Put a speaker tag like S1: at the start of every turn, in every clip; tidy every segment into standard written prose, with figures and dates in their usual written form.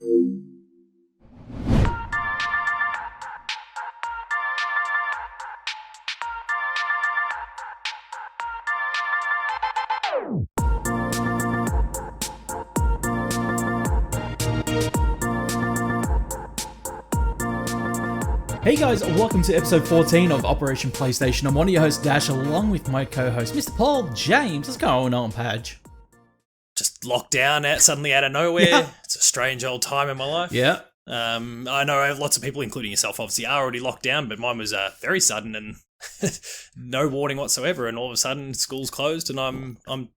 S1: Hey guys, welcome to episode 14 of Operation PlayStation. I'm one of your hosts, Dash, along with my co-host, Mr. Paul James. What's going on, Padge?
S2: Just locked down suddenly out of nowhere. Yeah. It's a strange old time in my life.
S1: Yeah.
S2: I know lots of people, including yourself, obviously are already locked down, but mine was very sudden and no warning whatsoever. And all of a sudden, school's closed, and I'm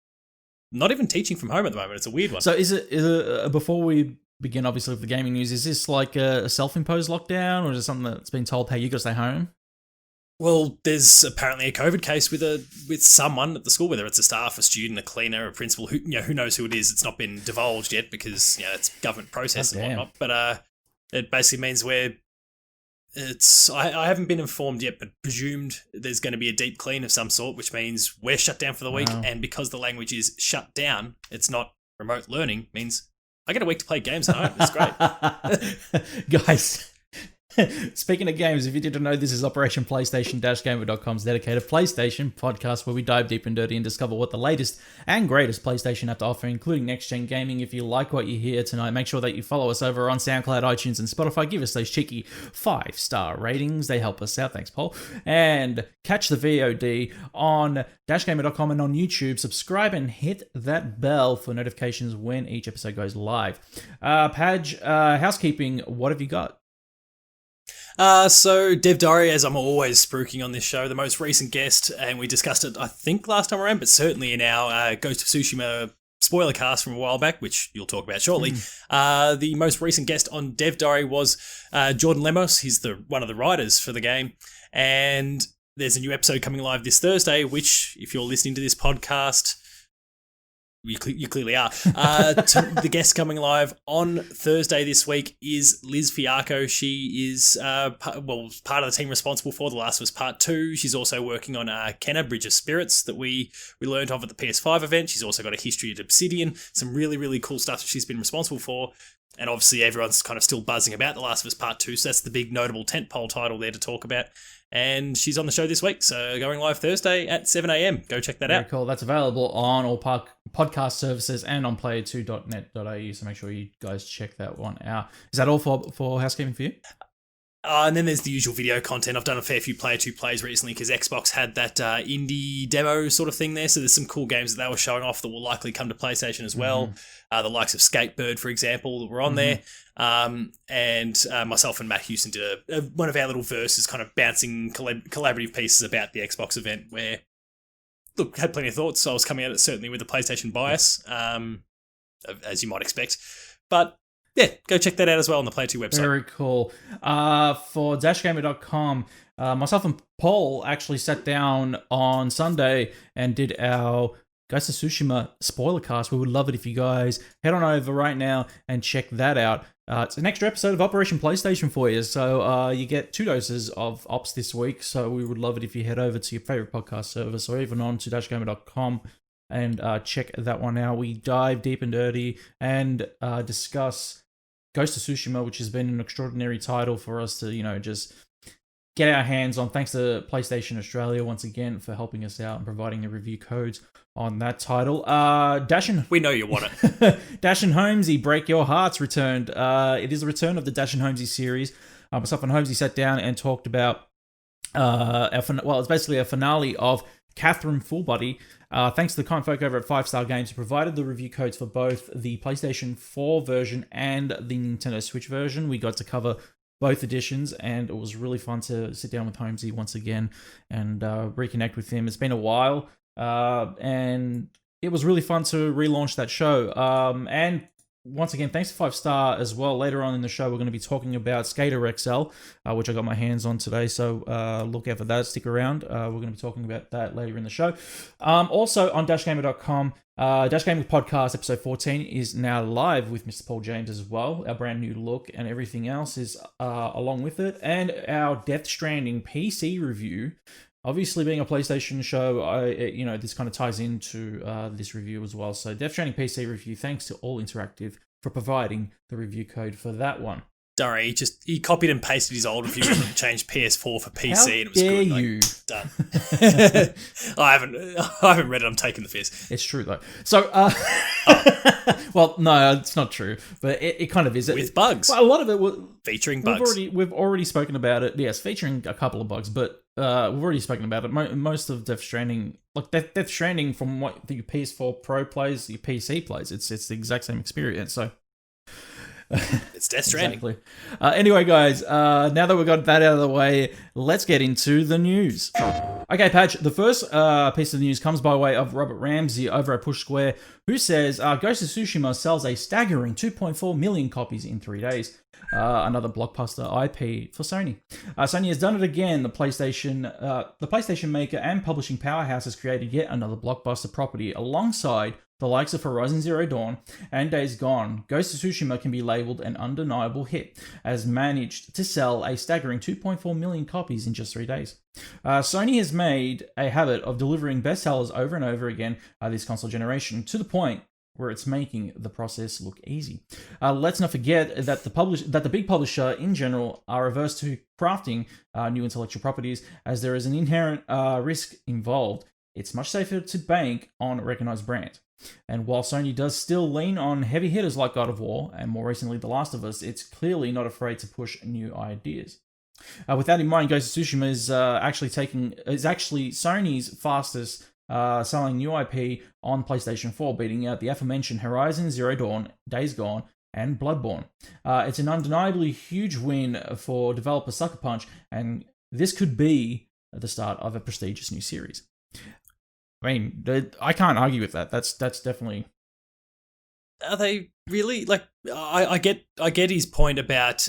S2: not even teaching from home at the moment. It's a weird one.
S1: So is it before we begin, obviously, with the gaming news, is this like a self-imposed lockdown, or is it something that's been told, hey, you got to stay home?
S2: Well, there's apparently a COVID case with someone at the school, whether it's a staff, a student, a cleaner, a principal, who knows who it is. It's not been divulged yet because it's government process and whatnot. But it basically means I haven't been informed yet, but presumed there's going to be a deep clean of some sort, which means we're shut down for the week. And because the language is shut down, it's not remote learning, means I get a week to play games at home. It's great.
S1: Guys, speaking of games, if you didn't know, this is Operation PlayStation-Gamer.com's dedicated PlayStation podcast where we dive deep and dirty and discover what the latest and greatest PlayStation have to offer, including next-gen gaming. If you like what you hear tonight, make sure that you follow us over on SoundCloud, iTunes, and Spotify. Give us those cheeky 5-star ratings. They help us out. Thanks, Paul. And catch the VOD on dashgamer.com and on YouTube. Subscribe and hit that bell for notifications when each episode goes live. Padge, housekeeping, what have you got?
S2: So Dev Diary, as I'm always spruiking on this show, the most recent guest, and we discussed it, I think, last time around, but certainly in our Ghost of Tsushima spoiler cast from a while back, which you'll talk about shortly. The most recent guest on Dev Diary was Jordan Lemos. He's one of the writers for the game, and there's a new episode coming live this Thursday, which, if you're listening to this podcast, you clearly are. The guest coming live on Thursday this week is Liz Fiacco. She is part of the team responsible for The Last of Us Part 2. She's also working on Kenna, Bridge of Spirits, that we learned of at the PS5 event. She's also got a history at Obsidian. Some really, really cool stuff that she's been responsible for. And obviously everyone's kind of still buzzing about The Last of Us Part 2, so that's the big notable tentpole title there to talk about. And she's on the show this week, so going live Thursday at 7 a.m. Go check that out.
S1: Very cool. That's available on all podcast services and on player2.net.au, so make sure you guys check that one out. Is that all for housekeeping for you?
S2: And then there's the usual video content. I've done a fair few Player 2 plays recently because Xbox had that indie demo sort of thing there, so there's some cool games that they were showing off that will likely come to PlayStation as well. The likes of SKATER, for example, that were on there. And myself and Matt Houston did one of our little verses, kind of bouncing collaborative pieces about the Xbox event where, look, had plenty of thoughts. So I was coming at it certainly with a PlayStation bias, as you might expect. But yeah, go check that out as well on the Play 2 website.
S1: Very cool. For dashgamer.com, myself and Paul actually sat down on Sunday and did our Ghost of Tsushima spoiler cast. We would love it if you guys head on over right now and check that out. It's an extra episode of Operation PlayStation for you, so you get 2 doses of Ops this week, so we would love it if you head over to your favorite podcast service or even on to dashgamer.com and check that one out. We dive deep and dirty and discuss Ghost of Tsushima, which has been an extraordinary title for us to, just get our hands on. Thanks to PlayStation Australia once again for helping us out and providing the review codes on that title.
S2: We know you want it.
S1: Dash and Holmesy, Break Your Hearts returned. It is the return of the Dash and Holmesy series. Myself and Holmesy sat down and talked about it's basically a finale of Catherine Fullbody. Thanks to the kind folk over at 5-Star Games who provided the review codes for both the PlayStation 4 version and the Nintendo Switch version. We got to cover both editions, and it was really fun to sit down with Holmesy once again and reconnect with him. It's been a while, and it was really fun to relaunch that show. And once again, thanks to 5-Star as well. Later on in the show, we're going to be talking about SKATER XL, which I got my hands on today, so look out for that. Stick around. We're going to be talking about that later in the show. Also, on dashgamer.com, Dash Gaming Podcast episode 14 is now live with Mr. Paul James as well. Our brand new look and everything else is along with it. And our Death Stranding PC review. Obviously, being a PlayStation show, this kind of ties into this review as well. So, Death Stranding PC review, thanks to All Interactive for providing the review code for that one.
S2: Don't worry, he copied and pasted his old review and changed PS4 for PC,
S1: How
S2: and it was
S1: dare
S2: good.
S1: you?
S2: Done. I haven't read it. I'm taking the piss.
S1: It's true though. So, well, no, it's not true, but it kind of is.
S2: With bugs.
S1: Well, a lot of it was
S2: featuring bugs.
S1: We've already spoken about it. Yes, featuring a couple of bugs, but we've already spoken about it. Most of Death Stranding, like Death Stranding, from what the PS4 Pro plays, your PC plays, it's the exact same experience. So.
S2: It's Death Stranding.
S1: Exactly. Anyway, guys, now that we've got that out of the way, let's get into the news. Okay, Patch, the first piece of news comes by way of Robert Ramsey over at Push Square, who says Ghost of Tsushima sells a staggering 2.4 million copies in 3 days. Another blockbuster IP for Sony. Sony has done it again. The PlayStation maker and publishing powerhouse has created yet another blockbuster property alongside the likes of Horizon Zero Dawn and Days Gone. Ghost of Tsushima can be labelled an undeniable hit, as managed to sell a staggering 2.4 million copies in just 3 days. Sony has made a habit of delivering bestsellers over and over again this console generation, to the point where it's making the process look easy. Let's not forget that the big publisher in general are averse to crafting new intellectual properties, as there is an inherent risk involved. It's much safer to bank on a recognized brand. And while Sony does still lean on heavy hitters like God of War, and more recently The Last of Us, it's clearly not afraid to push new ideas. With that in mind, Ghost of Tsushima is actually Sony's fastest selling new IP on PlayStation 4, beating out the aforementioned Horizon Zero Dawn, Days Gone, and Bloodborne. It's an undeniably huge win for developer Sucker Punch, and this could be the start of a prestigious new series. I mean, I can't argue with that. That's definitely.
S2: Are they really like? I get his point about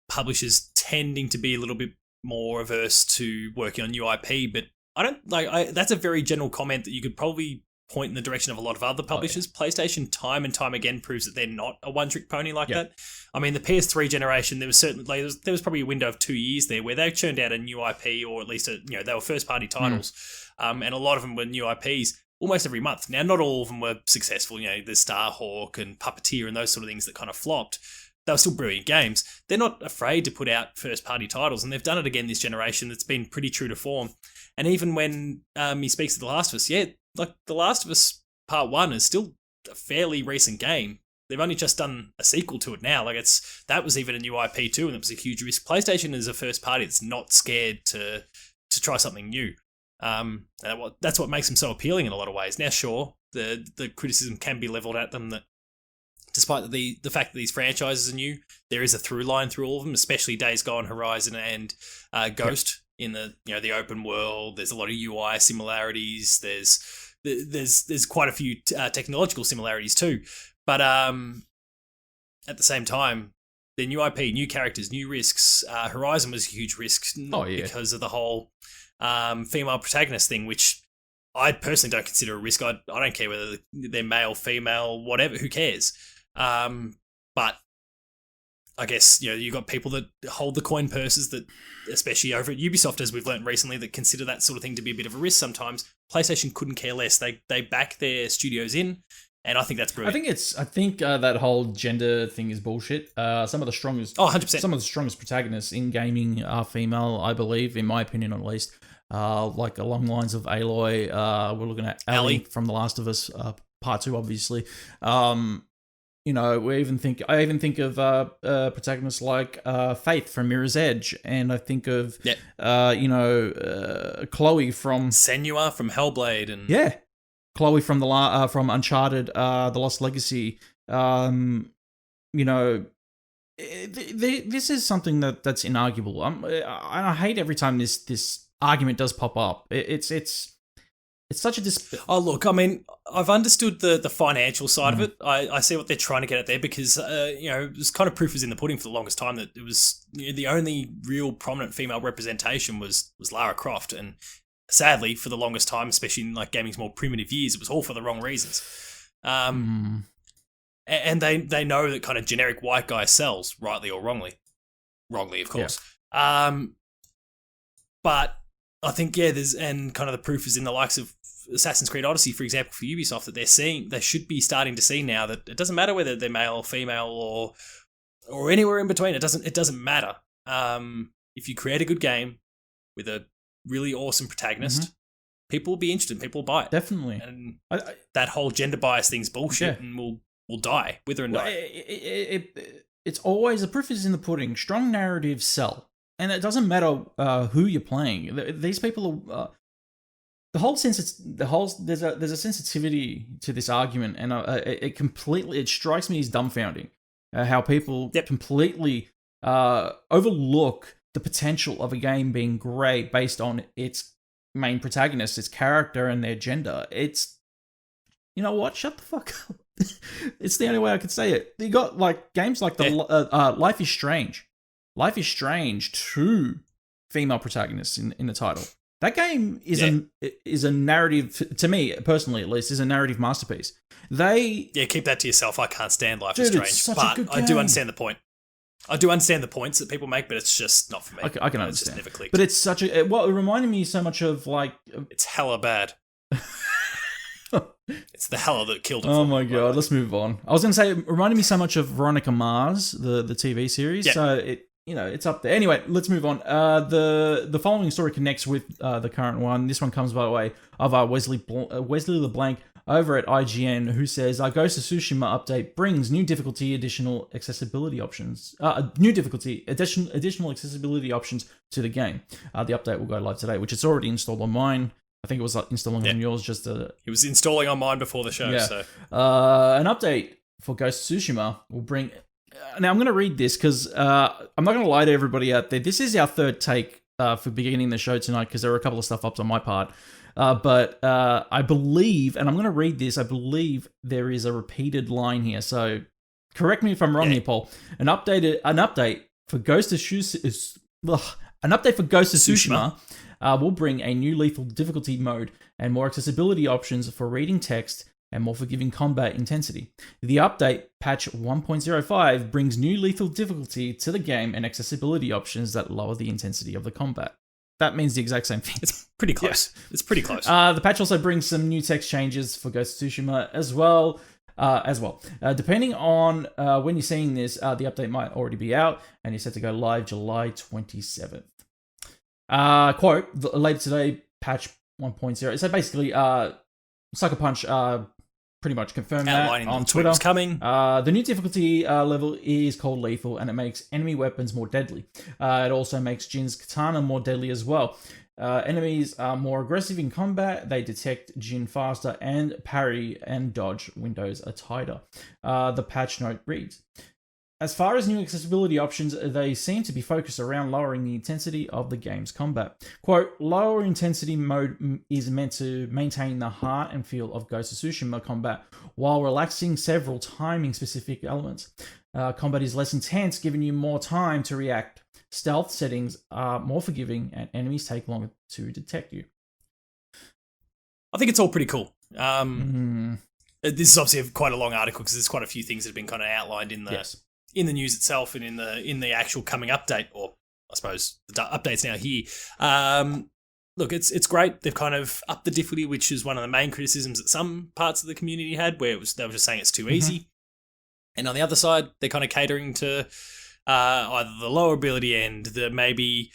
S2: publishers tending to be a little bit more averse to working on new IP, but I don't like. That's a very general comment that you could probably point in the direction of a lot of other publishers. Oh, yeah. PlayStation time and time again proves that they're not a one-trick pony like that. I mean, the PS3 generation, there was certainly there was probably a window of 2 years there where they churned out a new IP, or at least they were first-party titles, and a lot of them were new IPs almost every month. Now, not all of them were successful. There's Starhawk and Puppeteer and those sort of things that kind of flopped. They were still brilliant games. They're not afraid to put out first-party titles, and they've done it again this generation. That's been pretty true to form. And even when he speaks of The Last of Us, like The Last of Us Part 1 is still a fairly recent game. They've only just done a sequel to it now. Like that was even a new IP too, and it was a huge risk. PlayStation is a first party that's not scared to try something new. And that's what makes them so appealing in a lot of ways. Now, sure, the criticism can be leveled at them that despite the fact that these franchises are new, there is a through line through all of them, especially Days Gone, Horizon, and Ghost. In the open world, there's a lot of UI similarities. There's quite a few technological similarities too. But at the same time, the new IP, new characters, new risks. Horizon was a huge risk because of the whole female protagonist thing, which I personally don't consider a risk. I don't care whether they're male, female, whatever. Who cares? But I guess you got people that hold the coin purses that, especially over at Ubisoft, as we've learned recently, that consider that sort of thing to be a bit of a risk sometimes. PlayStation couldn't care less. They back their studios in, and I think that's brilliant.
S1: I think that whole gender thing is bullshit. Some of the strongest
S2: 100%.
S1: Some of the strongest protagonists in gaming are female, I believe, in my opinion at least. Like along the lines of Aloy, we're looking at Ellie from The Last of Us Part 2, obviously. I even think of protagonists like Faith from Mirror's Edge, and I think of Chloe from
S2: Senua from Hellblade, and
S1: Chloe from from Uncharted, The Lost Legacy. This is something that's inarguable. I hate every time this argument does pop up. It's such a
S2: Oh, look, I mean, I've understood the financial side of it. I see what they're trying to get at there because, it was kind of proof was in the pudding for the longest time that it was the only real prominent female representation was Lara Croft. And sadly, for the longest time, especially in like gaming's more primitive years, it was all for the wrong reasons. And they know that kind of generic white guy sells, rightly or wrongly. Wrongly, of course. Yeah. But I think, and kind of the proof is in the likes of Assassin's Creed Odyssey, for example, for Ubisoft, that they should be starting to see now that it doesn't matter whether they're male or female or anywhere in between. It doesn't matter. If you create a good game with a really awesome protagonist, people will be interested. People will buy it.
S1: Definitely.
S2: And that whole gender bias thing's bullshit, and will die, wither and die.
S1: It's always, the proof is in the pudding. Strong narratives sell, and it doesn't matter who you're playing. These people are. There's a sensitivity to this argument, and it strikes me as dumbfounding how people completely overlook the potential of a game being great based on its main protagonist, its character, and their gender. It's, you know what? Shut the fuck up. It's the only way I could say it. You got like games like Life is Strange. Life is Strange, 2 female protagonists in the title. That game is a narrative, to me personally at least, is a narrative masterpiece.
S2: Keep that to yourself. I can't stand Life is Strange, but I do understand the point. I do understand the points that people make, but it's just not for me.
S1: I can understand.
S2: It's just never clicked.
S1: But it's such a... Well, it reminded me so much of, like...
S2: It's hella bad. It's the hella that killed it.
S1: Oh my god, let's move on. I was going to say, it reminded me so much of Veronica Mars, the TV series. Yeah. So, it's up there. Anyway, let's move on. The following story connects with the current one. This one comes by way of Wesley LeBlanc over at IGN, who says, our Ghost of Tsushima update brings new difficulty, additional accessibility options. Additional accessibility options to the game. The update will go live today, which it's already installed on mine. I think it was installing on yours. It
S2: was installing on mine before the show. Yeah. So
S1: an update for Ghost of Tsushima will bring. Now I'm going to read this because I'm not going to lie to everybody out there. This is our third take for beginning the show tonight because there were a couple of stuff ups on my part. But I believe, and I'm going to read this, I believe there is a repeated line here. So correct me if I'm wrong here, Paul. An update for Ghost of Tsushima will bring a new lethal difficulty mode and more accessibility options for reading text and more forgiving combat intensity. The update, patch 1.05, brings new lethal difficulty to the game and accessibility options that lower the intensity of the combat. That means the exact same thing.
S2: It's pretty close. Yeah. It's pretty close.
S1: The patch also brings some new text changes for Ghost of Tsushima as well. Depending on when you're seeing this, the update might already be out and is set to go live July 27th. Quote, later today, patch 1.0. So basically, Sucker Punch pretty much confirmed that on Twitter.
S2: Coming.
S1: The new difficulty level is called Lethal, and it makes enemy weapons more deadly. It also makes Jin's katana more deadly as well. Enemies are more aggressive in combat. They detect Jin faster, and parry and dodge windows are tighter. The patch note reads, as far as new accessibility options, they seem to be focused around lowering the intensity of the game's combat. Quote, lower intensity mode is meant to maintain the heart and feel of Ghost of Tsushima combat while relaxing several timing-specific elements. Combat is less intense, giving you more time to react. Stealth settings are more forgiving, and enemies take longer to detect you.
S2: I think it's all pretty cool. This is obviously quite a long article because there's quite a few things that have been kind of outlined in the in the news itself and in the actual coming update, or I suppose the update's now here. Look, it's great. They've kind of upped the difficulty, which is one of the main criticisms that some parts of the community had, where they were just saying it's too easy. And on the other side, they're kind of catering to either the lower ability end, the maybe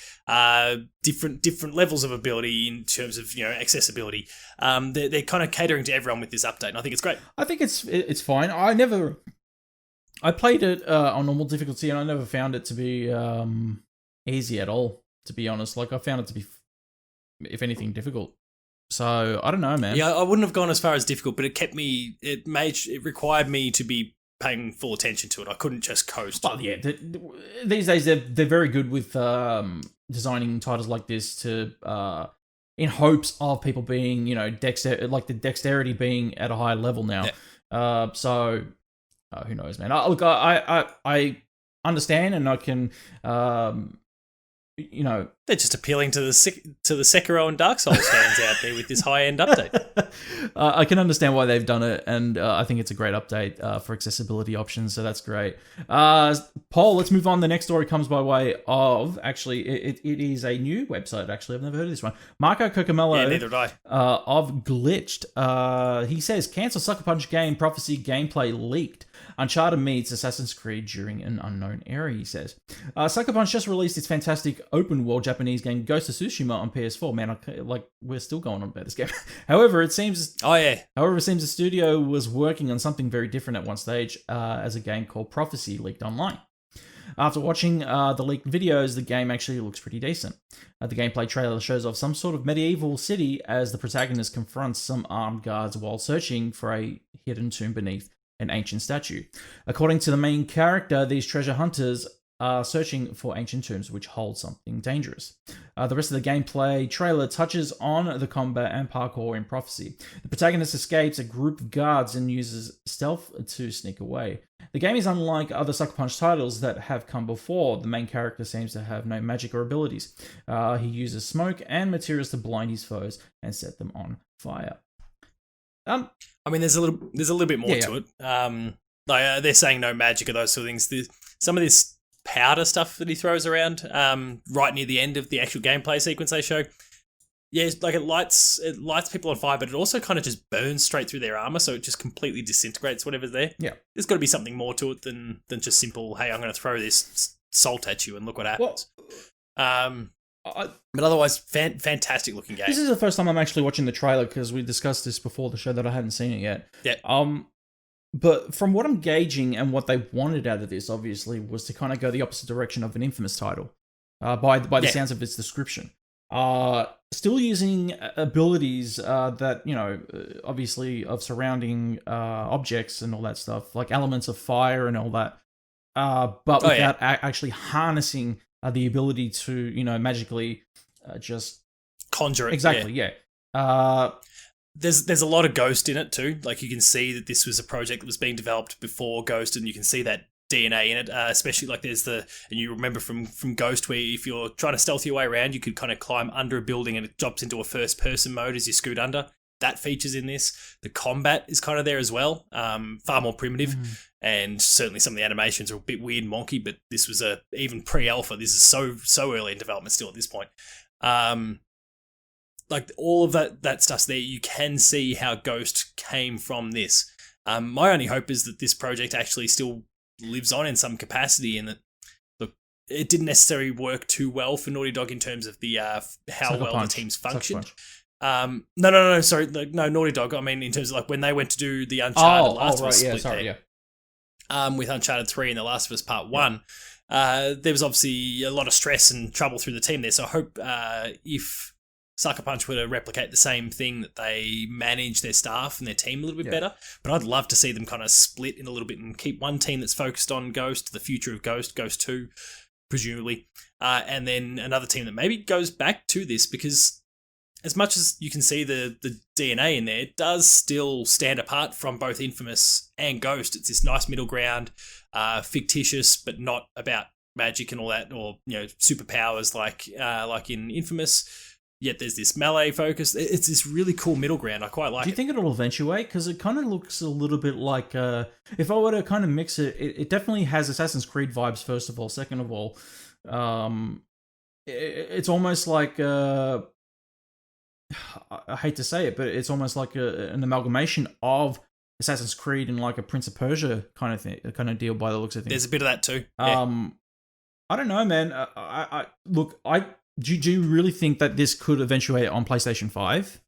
S2: different levels of ability in terms of accessibility. They're kind of catering to everyone with this update, and I think it's great.
S1: I think it's fine. I played it on normal difficulty, and I never found it to be easy at all, to be honest. Like, I found it to be, if anything, difficult. So, I don't know, man.
S2: Yeah, I wouldn't have gone as far as difficult, but it required me to be paying full attention to it. I couldn't just coast.
S1: Well, yeah. These days, they're very good with designing titles like this to in hopes of people being, the dexterity being at a higher level now. Yeah. Who knows, man? Look, I understand, and I can,
S2: They're just appealing to the Sekiro and Dark Souls fans out there with this high-end update.
S1: I can understand why they've done it, and I think it's a great update for accessibility options, so that's great. Paul, let's move on. The next story comes by way of, actually, it is a new website, actually. I've never heard of this one. Marco Cocomello
S2: neither did I.
S1: of Glitched. He says, cancel Sucker Punch game Prophecy gameplay leaked. Uncharted meets Assassin's Creed during an unknown era, he says. Sucker Punch just released its fantastic open-world Japanese game Ghost of Tsushima on PS4. Man, we're still going on about this game. However, it seems the studio was working on something very different at one stage as a game called Prophecy leaked online. After watching the leaked videos, the game actually looks pretty decent. The gameplay trailer shows off some sort of medieval city as the protagonist confronts some armed guards while searching for a hidden tomb beneath an ancient statue. According to the main character, these treasure hunters are searching for ancient tombs which hold something dangerous. The rest of the gameplay trailer touches on the combat and parkour in Prophecy. The protagonist escapes a group of guards and uses stealth to sneak away. The game is unlike other Sucker Punch titles that have come before. The main character seems to have no magic or abilities. He uses smoke and materials to blind his foes and set them on fire.
S2: I mean, there's a little bit more to it. They're saying no magic or those sort of things. Some of this powder stuff that he throws around, right near the end of the actual gameplay sequence they show. Yeah, it lights people on fire, but it also kind of just burns straight through their armor, so it just completely disintegrates whatever's there.
S1: Yeah,
S2: there's got to be something more to it than just simple. Hey, I'm going to throw this salt at you and look what happens. But otherwise, fantastic looking game.
S1: This is the first time I'm actually watching the trailer because we discussed this before the show that I hadn't seen it yet.
S2: Yeah.
S1: But from what I'm gauging and what they wanted out of this, obviously, was to kind of go the opposite direction of an Infamous title. By the sounds of its description. Still using abilities that, obviously of surrounding objects and all that stuff, like elements of fire and all that, but without actually harnessing the ability to, magically just
S2: conjure it.
S1: Exactly, yeah.
S2: There's a lot of Ghost in it too. Like, you can see that this was a project that was being developed before Ghost, and you can see that DNA in it, especially like and you remember from Ghost where if you're trying to stealth your way around, you could kind of climb under a building and it drops into a first person mode as you scoot under. That features in this. The combat is kind of there as well, far more primitive, and certainly some of the animations are a bit weird and wonky, but this was even pre-alpha. This is so early in development still at this point. Like, all of that stuff's there. You can see how Ghost came from this. My only hope is that this project actually still lives on in some capacity, and that, look, it didn't necessarily work too well for Naughty Dog in terms of the how well the teams functioned. No, sorry, no, Naughty Dog. I mean, in terms of like when they went to do the Uncharted Last of Us split with Uncharted 3 and The Last of Us Part 1, there was obviously a lot of stress and trouble through the team there. So I hope if Sucker Punch were to replicate the same thing, that they manage their staff and their team a little bit better. But I'd love to see them kind of split in a little bit and keep one team that's focused on Ghost, the future of Ghost 2, presumably, and then another team that maybe goes back to this, because as much as you can see the DNA in there, it does still stand apart from both Infamous and Ghost. It's this nice middle ground, fictitious, but not about magic and all that, or superpowers like in Infamous. Yet there's this melee focus. It's this really cool middle ground. I quite like it.
S1: Do you think it'll eventuate? Because it kind of looks a little bit like, if I were to kind of mix it, it definitely has Assassin's Creed vibes, first of all. Second of all, it's almost like, I hate to say it, but it's almost like an amalgamation of Assassin's Creed and like a Prince of Persia kind of thing, kind of deal by the looks of things.
S2: There's a bit of that too.
S1: I don't know, man. Do you really think that this could eventuate on PlayStation 5?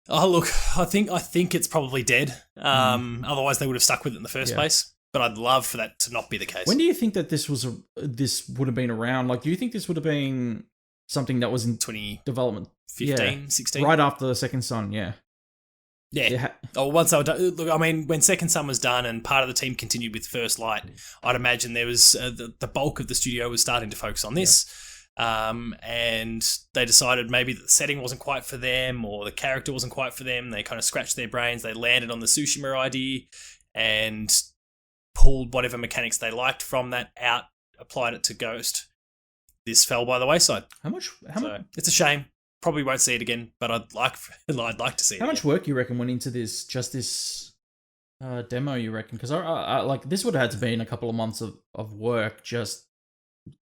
S2: Oh, look, I think it's probably dead. Otherwise, they would have stuck with it in the first place. But I'd love for that to not be the case.
S1: When do you think that this would have been around? Like, do you think this would have been something that was in
S2: 20
S1: development?
S2: 15, 16?
S1: Right after the Second Son, yeah.
S2: Yeah. Once they were done, look, I mean, when Second Son was done and part of the team continued with First Light, I'd imagine there was the bulk of the studio was starting to focus on this. And they decided maybe that the setting wasn't quite for them, or the character wasn't quite for them. They kind of scratched their brains. They landed on the Tsushima idea and pulled whatever mechanics they liked from that out, applied it to Ghost. this fell by the wayside.
S1: How much?
S2: It's a shame. Probably won't see it again, but I'd like to see it.
S1: How much work you reckon went into this? Just this demo, you reckon? Because I like this would have had to be in a couple of months of work just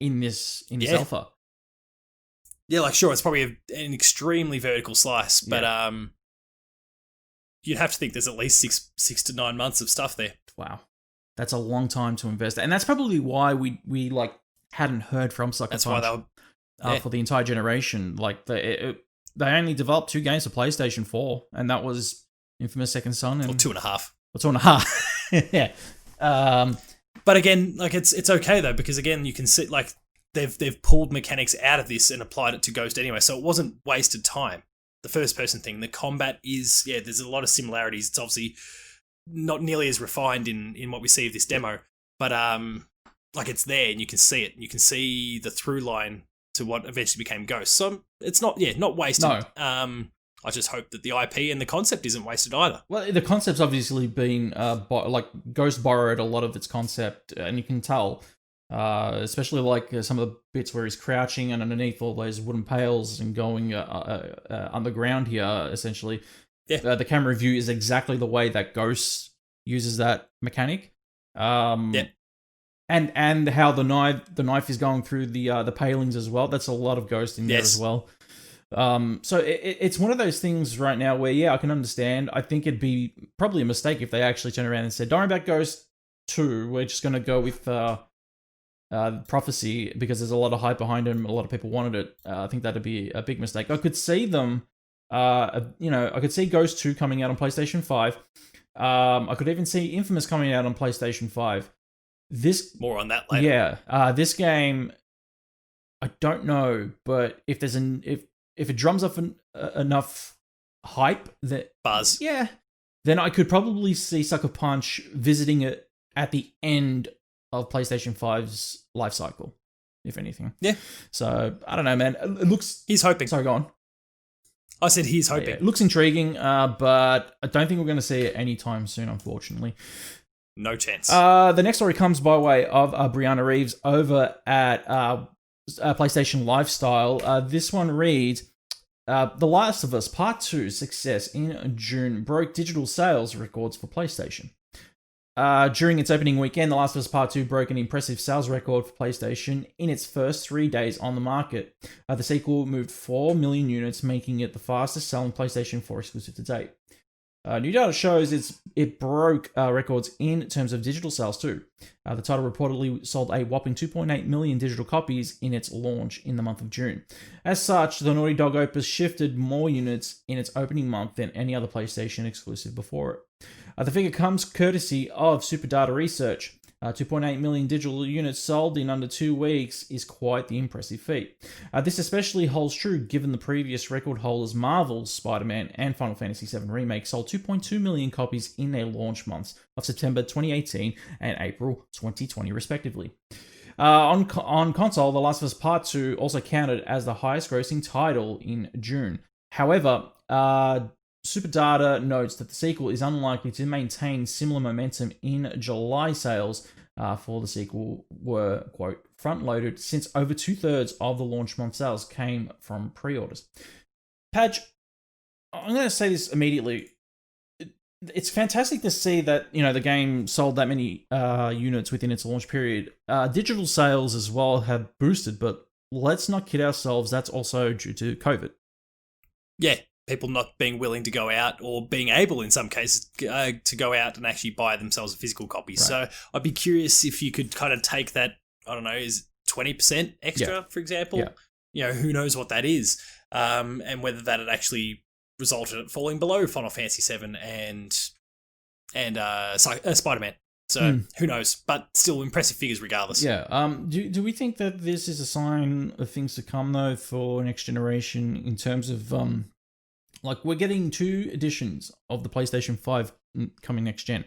S1: in this alpha.
S2: Yeah, like sure, it's probably an extremely vertical slice, but you'd have to think there's at least 6 to 9 months of stuff there.
S1: Wow, that's a long time to invest, and that's probably why we like hadn't heard from Sucker Punch.
S2: That's why they were
S1: for the entire generation. Like they only developed 2 games for PlayStation 4, and that was Infamous Second Son and
S2: 2.5.
S1: Or 2.5. Yeah.
S2: But again, like it's okay though, because again you can see like they've pulled mechanics out of this and applied it to Ghost anyway, so it wasn't wasted time. The first person thing, the combat is there's a lot of similarities. It's obviously not nearly as refined in what we see of this demo, but like it's there and you can see it. You can see the through line to what eventually became Ghost. So it's not wasted.
S1: No.
S2: I just hope that the IP and the concept isn't wasted either.
S1: Well, the concept's obviously been like Ghost borrowed a lot of its concept, and you can tell, especially like some of the bits where he's crouching and underneath all those wooden pails and going underground here. Essentially, the camera view is exactly the way that Ghost uses that mechanic. And how the knife is going through the palings as well. That's a lot of Ghost in there as well. So it's one of those things right now where I can understand. I think it'd be probably a mistake if they actually turn around and said, "Don't worry about Ghost 2. We're just going to go with Prophecy because there's a lot of hype behind him. A lot of people wanted it." I think that'd be a big mistake. I could see them. I could see Ghost 2 coming out on PlayStation 5. I could even see Infamous coming out on PlayStation 5.
S2: More on that later.
S1: Yeah. This game, I don't know, but if there's if it drums up enough hype that
S2: buzz,
S1: then I could probably see Sucker Punch visiting it at the end of PlayStation 5's life cycle, if anything.
S2: Yeah.
S1: So I don't know, man. It looks.
S2: He's hoping.
S1: Sorry, go on.
S2: I said he's hoping.
S1: It looks intriguing, but I don't think we're going to see it anytime soon, unfortunately.
S2: No chance.
S1: The next story comes by way of Brianna Reeves over at PlayStation Lifestyle. This one reads, The Last of Us Part 2 success in June broke digital sales records for PlayStation. During its opening weekend, The Last of Us Part 2 broke an impressive sales record for PlayStation in its first 3 days on the market. The sequel moved 4 million units, making it the fastest selling PlayStation 4 exclusive to date. New data shows it broke records in terms of digital sales too. The title reportedly sold a whopping 2.8 million digital copies in its launch in the month of June. As such, the Naughty Dog opus shifted more units in its opening month than any other PlayStation exclusive before it. The figure comes courtesy of Superdata Research. 2.8 million digital units sold in under 2 weeks is quite the impressive feat. This especially holds true given the previous record holders Marvel's Spider-Man and Final Fantasy VII Remake sold 2.2 million copies in their launch months of September 2018 and April 2020 respectively. On console, The Last of Us Part 2 also counted as the highest grossing title in June. However, Superdata notes that the sequel is unlikely to maintain similar momentum in July. Sales for the sequel were, quote, front-loaded since over 2/3 of the launch month sales came from pre-orders. Padge, I'm going to say this immediately. It's fantastic to see that, the game sold that many units within its launch period. Digital sales as well have boosted, but let's not kid ourselves, that's also due to COVID.
S2: Yeah. People not being willing to go out or being able, in some cases, to go out and actually buy themselves a physical copy. Right. So I'd be curious if you could kind of take that, I don't know, is 20% extra, for example? Yeah. Who knows what that is, and whether that had actually resulted in falling below Final Fantasy VII and Spider-Man. So who knows? But still impressive figures regardless.
S1: Yeah. Do we think that this is a sign of things to come, though, for next generation in terms of... Like, we're getting 2 editions of the PlayStation 5 coming next gen.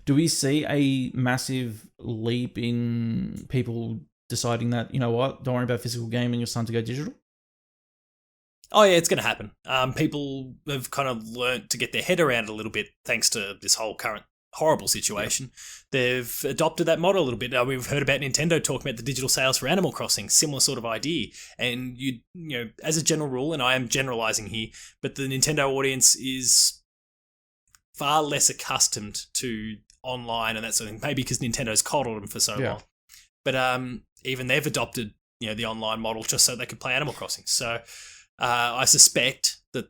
S1: Do we see a massive leap in people deciding that, you know what, don't worry about physical gaming, it's time to go digital?
S2: Oh, yeah, it's going to happen. People have kind of learnt to get their head around it a little bit thanks to this whole current horrible situation. They've adopted that model a little bit. We've heard about Nintendo talking about the digital sales for Animal Crossing, similar sort of idea. And you know, as a general rule, and I am generalizing here, but the Nintendo audience is far less accustomed to online and that sort of thing. Maybe because Nintendo's coddled them for so long. But even they've adopted, you know, the online model just so they could play Animal Crossing. So I suspect that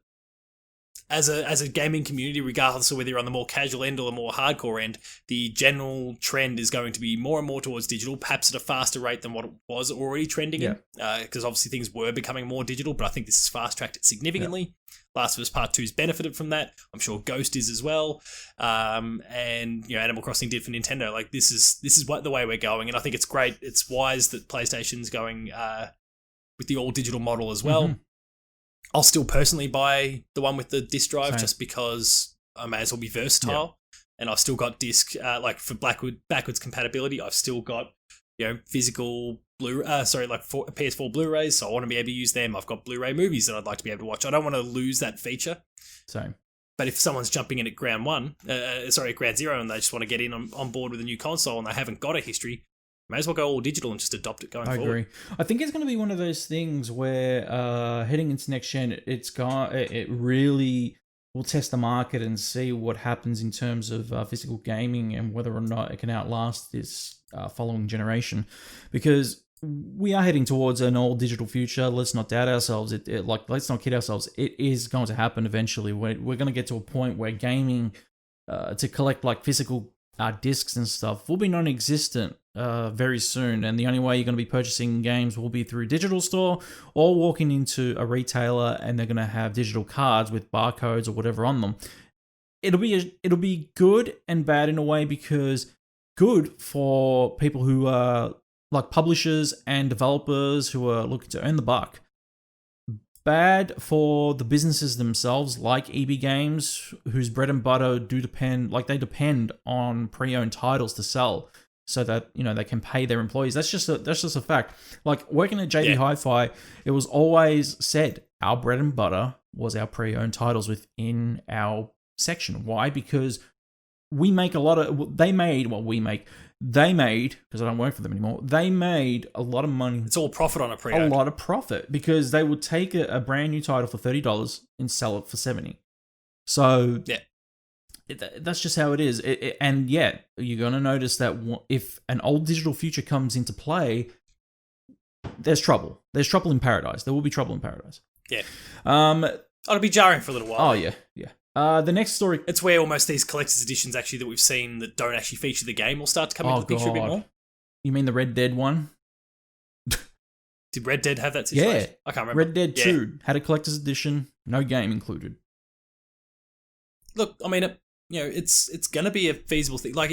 S2: as a gaming community, regardless of whether you're on the more casual end or the more hardcore end, the general trend is going to be more and more towards digital, perhaps at a faster rate than what it was already trending in. Because obviously things were becoming more digital, but I think this has fast-tracked it significantly. Last of Us Part 2's benefited from that. I'm sure Ghost is as well. And, you know, Animal Crossing did for Nintendo. Like, this is what the way we're going, and I think it's great. It's wise that PlayStation's going with the all-digital model as well. Mm-hmm. I'll still personally buy the one with the disc drive just because I may as well be versatile. And I've still got disc, like for backwards compatibility, I've still got, you know, physical PS4 Blu-rays, so I want to be able to use them. I've got Blu-ray movies that I'd like to be able to watch. I don't want to lose that feature.
S1: Same.
S2: But if someone's jumping in at ground zero, and they just want to get in on board with a new console and they haven't got a history, may as well go all digital and just adopt it going forward. I agree.
S1: I think it's going to be one of those things where heading into next gen, it really will test the market and see what happens in terms of physical gaming and whether or not it can outlast this following generation. Because we are heading towards an all digital future. Let's not doubt ourselves. Let's not kid ourselves. It is going to happen eventually. We're going to get to a point where gaming to collect like physical discs and stuff will be non-existent very soon, and the only way you're going to be purchasing games will be through a digital store or walking into a retailer and they're going to have digital cards with barcodes or whatever on them. It'll be good and bad in a way, because good for people who are like publishers and developers who are looking to earn the buck. Bad for the businesses themselves, like EB Games, whose bread and butter they depend on pre-owned titles to sell, so that, you know, they can pay their employees. That's just a fact. Like working at JB Hi-Fi, it was always said our bread and butter was our pre-owned titles within our section. Why? Because we make a lot of. They made, because I don't work for them anymore, they made a lot of money.
S2: It's all profit on a pre-owned.
S1: A lot of profit, because they would take a brand new title for $30 and sell it for $70. So that's just how it is. And yet, you're going to notice that if an old digital future comes into play, there's trouble. There's trouble in paradise. There will be trouble in paradise.
S2: Yeah. It'll be jarring for a little while.
S1: Oh, yeah. The next story...
S2: It's where almost these collector's editions actually that we've seen that don't actually feature the game will start to come into the picture a bit more.
S1: You mean the Red Dead one?
S2: Did Red Dead have that situation?
S1: Yeah.
S2: I can't remember.
S1: Red Dead 2 had a collector's edition, no game included.
S2: Look, I mean, it's going to be a feasible thing. Like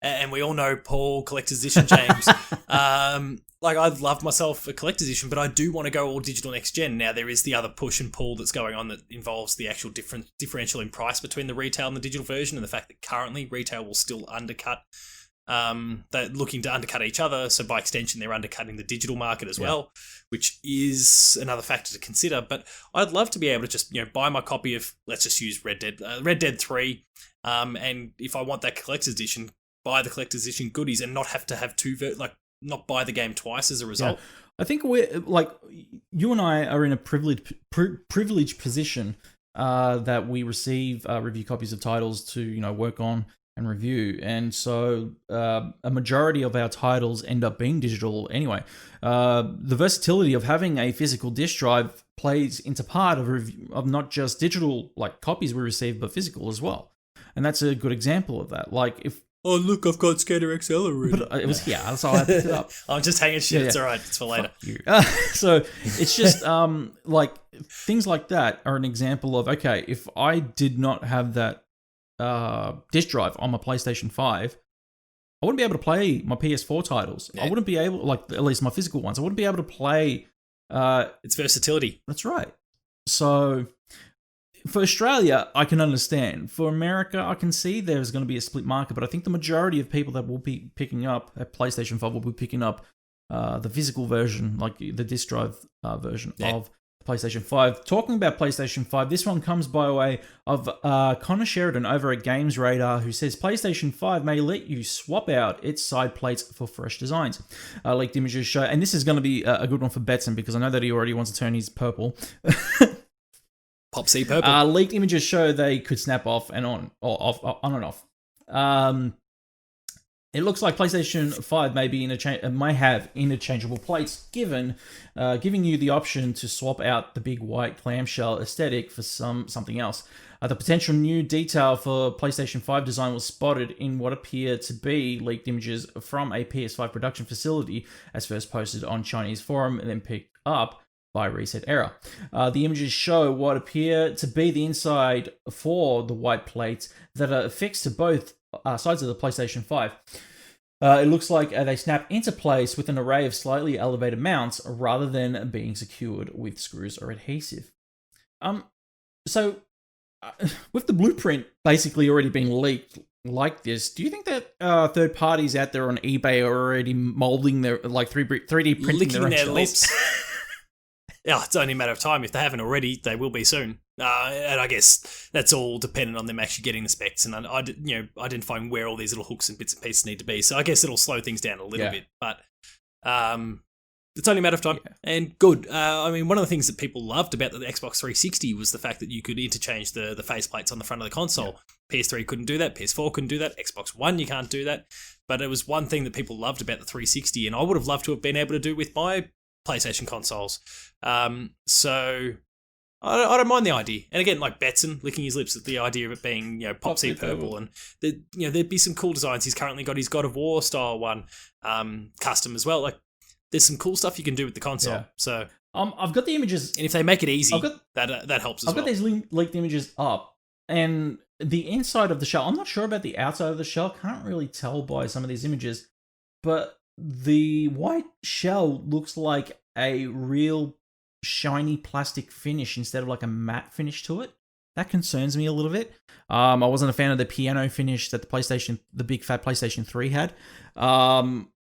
S2: and we all know Paul, collector's edition James. Like, I'd love myself a collector's edition, but I do want to go all digital next gen. Now, there is the other push and pull that's going on that involves the actual differential in price between the retail and the digital version, and the fact that currently retail will still undercut. They're looking to undercut each other, so by extension, they're undercutting the digital market as well, which is another factor to consider. But I'd love to be able to just, you know, buy my copy of, let's just use Red Dead 3, and if I want that collector's edition, buy the collector's edition goodies and not have to have not buy the game twice as a result.
S1: Yeah. I think we're like, you and I are in a privileged position that we receive review copies of titles to, you know, work on and review, and so a majority of our titles end up being digital anyway. The versatility of having a physical disc drive plays into part of not just digital like copies we receive, but physical as well, and that's a good example of that. Like if
S2: look, I've got SKATER XL already.
S1: But it was that's all I picked it up.
S2: I'm just hanging shit. Yeah. It's all right. It's for later.
S1: So it's just like things like that are an example of, okay, if I did not have that disc drive on my PlayStation 5, I wouldn't be able to play my PS4 titles. I wouldn't be able, like, at least my physical ones, I wouldn't be able to play.
S2: It's versatility.
S1: That's right. So for Australia, I can understand. For America, I can see there's going to be a split market, but I think the majority of people that will be picking up a PlayStation 5 will be picking up the physical version, like the disc drive version of PlayStation 5. Talking about PlayStation 5, this one comes by way of Connor Sheridan over at Games Radar, who says PlayStation 5 may let you swap out its side plates for fresh designs. Leaked images show, and this is going to be a good one for Betson because I know that he already wants to turn his purple.
S2: Pop C purple.
S1: Leaked images show they could snap off and on, or off, on and off. It looks like PlayStation 5 may have interchangeable plates, giving you the option to swap out the big white clamshell aesthetic for something else. The potential new detail for PlayStation 5 design was spotted in what appear to be leaked images from a PS5 production facility, as first posted on Chinese forum and then picked up by Reset Error. The images show what appear to be the inside for the white plates that are affixed to both sides of the PlayStation 5. It looks like they snap into place with an array of slightly elevated mounts rather than being secured with screws or adhesive. So, with the blueprint basically already being leaked like this, do you think that third parties out there on eBay are already molding their 3D printing
S2: licking their
S1: shells?
S2: lips? Yeah, it's only a matter of time. If they haven't already, they will be soon. And I guess that's all dependent on them actually getting the specs and identifying where all these little hooks and bits and pieces need to be. So I guess it'll slow things down a little bit, but it's only a matter of time. Yeah. And good. I mean, one of the things that people loved about the Xbox 360 was the fact that you could interchange the faceplates on the front of the console. Yeah. PS3 couldn't do that. PS4 couldn't do that. Xbox One, you can't do that. But it was one thing that people loved about the 360, and I would have loved to have been able to do with my PlayStation consoles. So I don't mind the idea. And again, like Betson licking his lips at the idea of it being, Pop C purple, and there'd be some cool designs. He's currently got his God of War style one, custom as well. Like, there's some cool stuff you can do with the console. Yeah. So
S1: I've got the images,
S2: and if they make it easy, that helps as well.
S1: I've got these leaked images up, and the inside of the shell. I'm not sure about the outside of the shell. Can't really tell by some of these images, but the white shell looks like a real shiny plastic finish instead of like a matte finish to it. That concerns me a little bit. I wasn't a fan of the piano finish that the big fat PlayStation 3 had.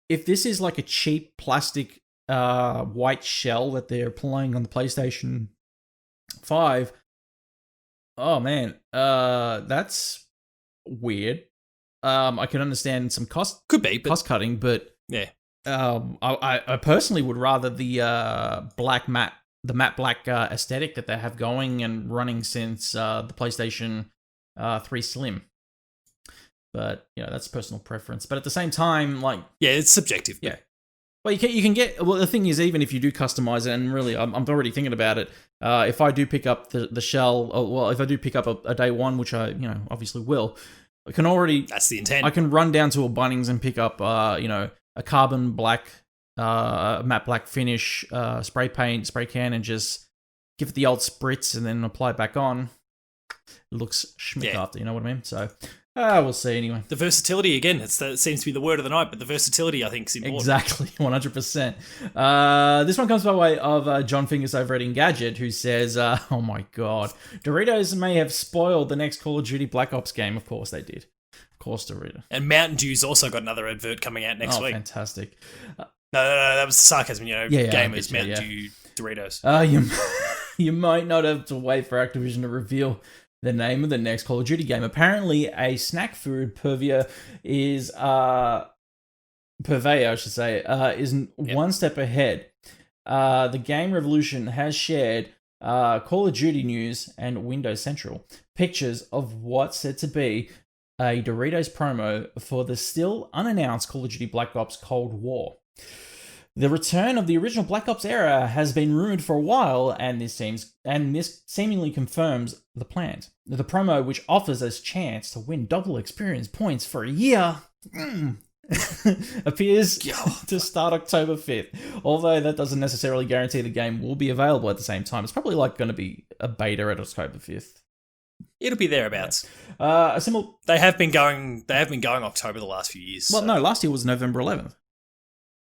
S1: If this is like a cheap plastic white shell that they're applying on the PlayStation 5, oh man, that's weird. I can understand some cost cutting, but
S2: yeah.
S1: I personally would rather the matte black aesthetic that they have going and running since the PlayStation 3 Slim. But that's personal preference. But at the same time,
S2: it's subjective.
S1: Yeah. Well, you can get. Well, the thing is, even if you do customize it, and really, I'm already thinking about it. If I do pick up the shell, if I do pick up a day one, which I obviously will, I can already.
S2: That's the intent.
S1: I can run down to a Bunnings and pick up a carbon black, matte black finish, spray can, and just give it the old spritz and then apply it back on. It looks schmick after, you know what I mean? So, we'll see anyway.
S2: The versatility, again, it seems to be the word of the night, but the versatility, I think, is important.
S1: Exactly, 100%. This one comes by way of John Fingers over at Engadget, who says, oh my god, Doritos may have spoiled the next Call of Duty Black Ops game. Of course they did. Of course, Doritos.
S2: And Mountain Dew's also got another advert coming out next week.
S1: Fantastic.
S2: No, that was the sarcasm, gamers, Mountain Dew, Doritos.
S1: You might not have to wait for Activision to reveal the name of the next Call of Duty game. Apparently, a snack food purveyor is one step ahead. The Game Revolution has shared Call of Duty news and Windows Central pictures of what's said to be a Doritos promo for the still unannounced Call of Duty Black Ops Cold War. The return of the original Black Ops era has been rumored for a while, and this seemingly confirms the plans. The promo, which offers us chance to win double experience points for a year, appears to start October 5th. Although that doesn't necessarily guarantee the game will be available at the same time. It's probably going to be a beta at October 5th.
S2: It'll be thereabouts.
S1: Yeah.
S2: They have been going October the last few years.
S1: Well, no, last year was November 11th.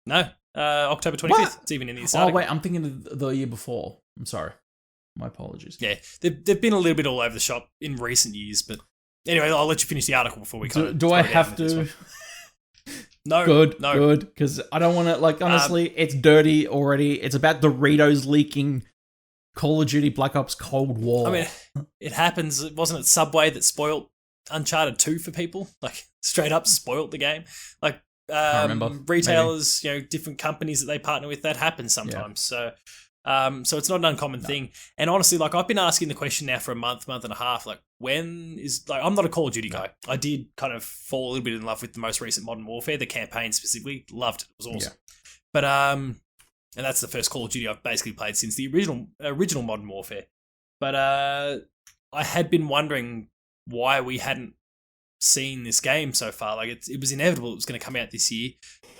S2: No. October 25th. What? It's even in the article.
S1: Oh, wait, I'm thinking of the year before. I'm sorry. My apologies.
S2: Yeah, they've been a little bit all over the shop in recent years, but anyway, I'll let you finish the article before we kind of...
S1: Do I have to?
S2: No.
S1: Good, because I don't want to, honestly, it's dirty already. It's about Doritos leaking Call of Duty Black Ops Cold War.
S2: I mean, it happens. Wasn't it Subway that spoilt Uncharted 2 for people? Like, straight up spoilt the game. Like, retailers, maybe. Different companies that they partner with, that happens sometimes. Yeah. So it's not an uncommon thing. And honestly, like, I've been asking the question now for a month and a half, like, when is, like, I'm not a Call of Duty guy. I did kind of fall a little bit in love with the most recent Modern Warfare, the campaign specifically. Loved it. It was awesome. Yeah. But, and that's the first Call of Duty I've basically played since the original Modern Warfare. But I had been wondering why we hadn't seen this game so far. Like, it was inevitable it was going to come out this year.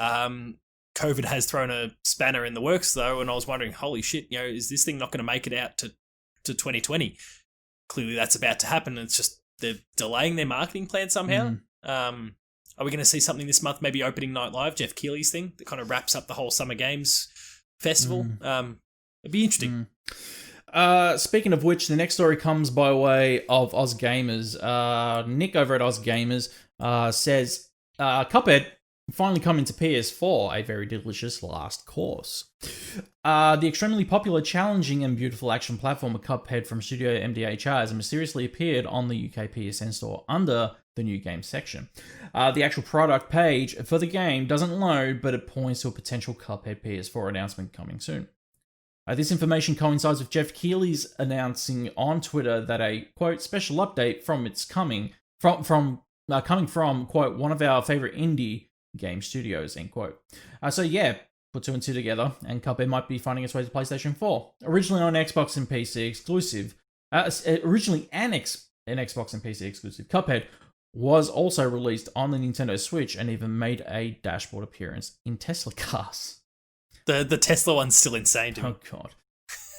S2: COVID has thrown a spanner in the works, though, and I was wondering, holy shit, is this thing not going to make it out to 2020? Clearly that's about to happen. It's just they're delaying their marketing plan somehow. Are we going to see something this month, maybe opening night live, Jeff Keighley's thing, that kind of wraps up the whole Summer Games Festival? It'd be interesting.
S1: Speaking of which, the next story comes by way of Oz Gamers. Nick over at Oz Gamers says, Cuphead finally coming to PS4, a very delicious last course. The extremely popular, challenging, and beautiful action platformer Cuphead from Studio MDHR has mysteriously appeared on the UK PSN store under the new game section. The actual product page for the game doesn't load, but it points to a potential Cuphead Ps4 announcement coming soon. This information coincides with Jeff Keighley's announcing on Twitter that a, quote, special update coming from, quote, one of our favorite indie game studios, end quote. So yeah, put two and two together, and Cuphead might be finding its way to PlayStation 4. Originally on Xbox and PC exclusive, originally an Xbox and PC exclusive, Cuphead was also released on the Nintendo Switch and even made a dashboard appearance in Tesla cars.
S2: The Tesla one's still insane to me.
S1: Oh god.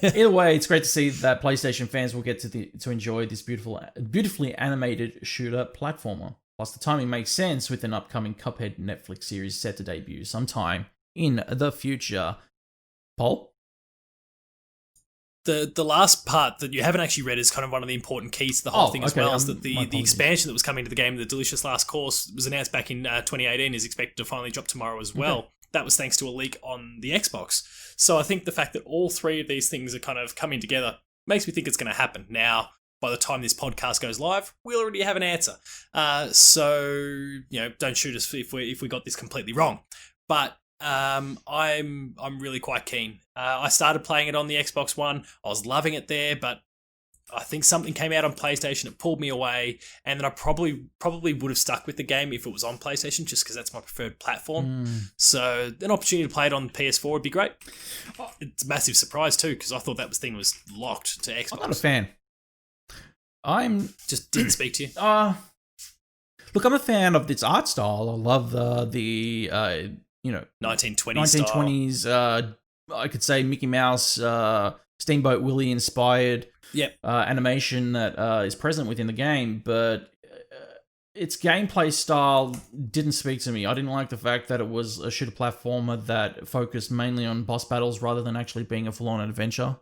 S1: Either way, it's great to see that PlayStation fans will get to enjoy this beautifully animated shooter platformer. Plus, the timing makes sense with an upcoming Cuphead Netflix series set to debut sometime in the future. Paul?
S2: The last part that you haven't actually read is kind of one of the important keys to the whole thing as well, is that the expansion that was coming to the game, the Delicious Last Course, was announced back in 2018, is expected to finally drop tomorrow as well. Okay. That was thanks to a leak on the Xbox. So I think the fact that all three of these things are kind of coming together makes me think it's going to happen. Now, by the time this podcast goes live, we'll already have an answer. So don't shoot us if we got this completely wrong. But I'm really quite keen. I started playing it on the Xbox One. I was loving it there, but I think something came out on PlayStation. It pulled me away, and then I probably would have stuck with the game if it was on PlayStation, just because that's my preferred platform. So an opportunity to play it on PS4 would be great. It's a massive surprise too, because I thought that thing was locked to Xbox.
S1: I'm not a fan.
S2: Just didn't speak to you.
S1: Look, I'm a fan of its art style. I love the
S2: 1920s
S1: style. I could say Mickey Mouse, Steamboat Willie inspired animation that is present within the game, but its gameplay style didn't speak to me. I didn't like the fact that it was a shooter platformer that focused mainly on boss battles rather than actually being a full-on adventure.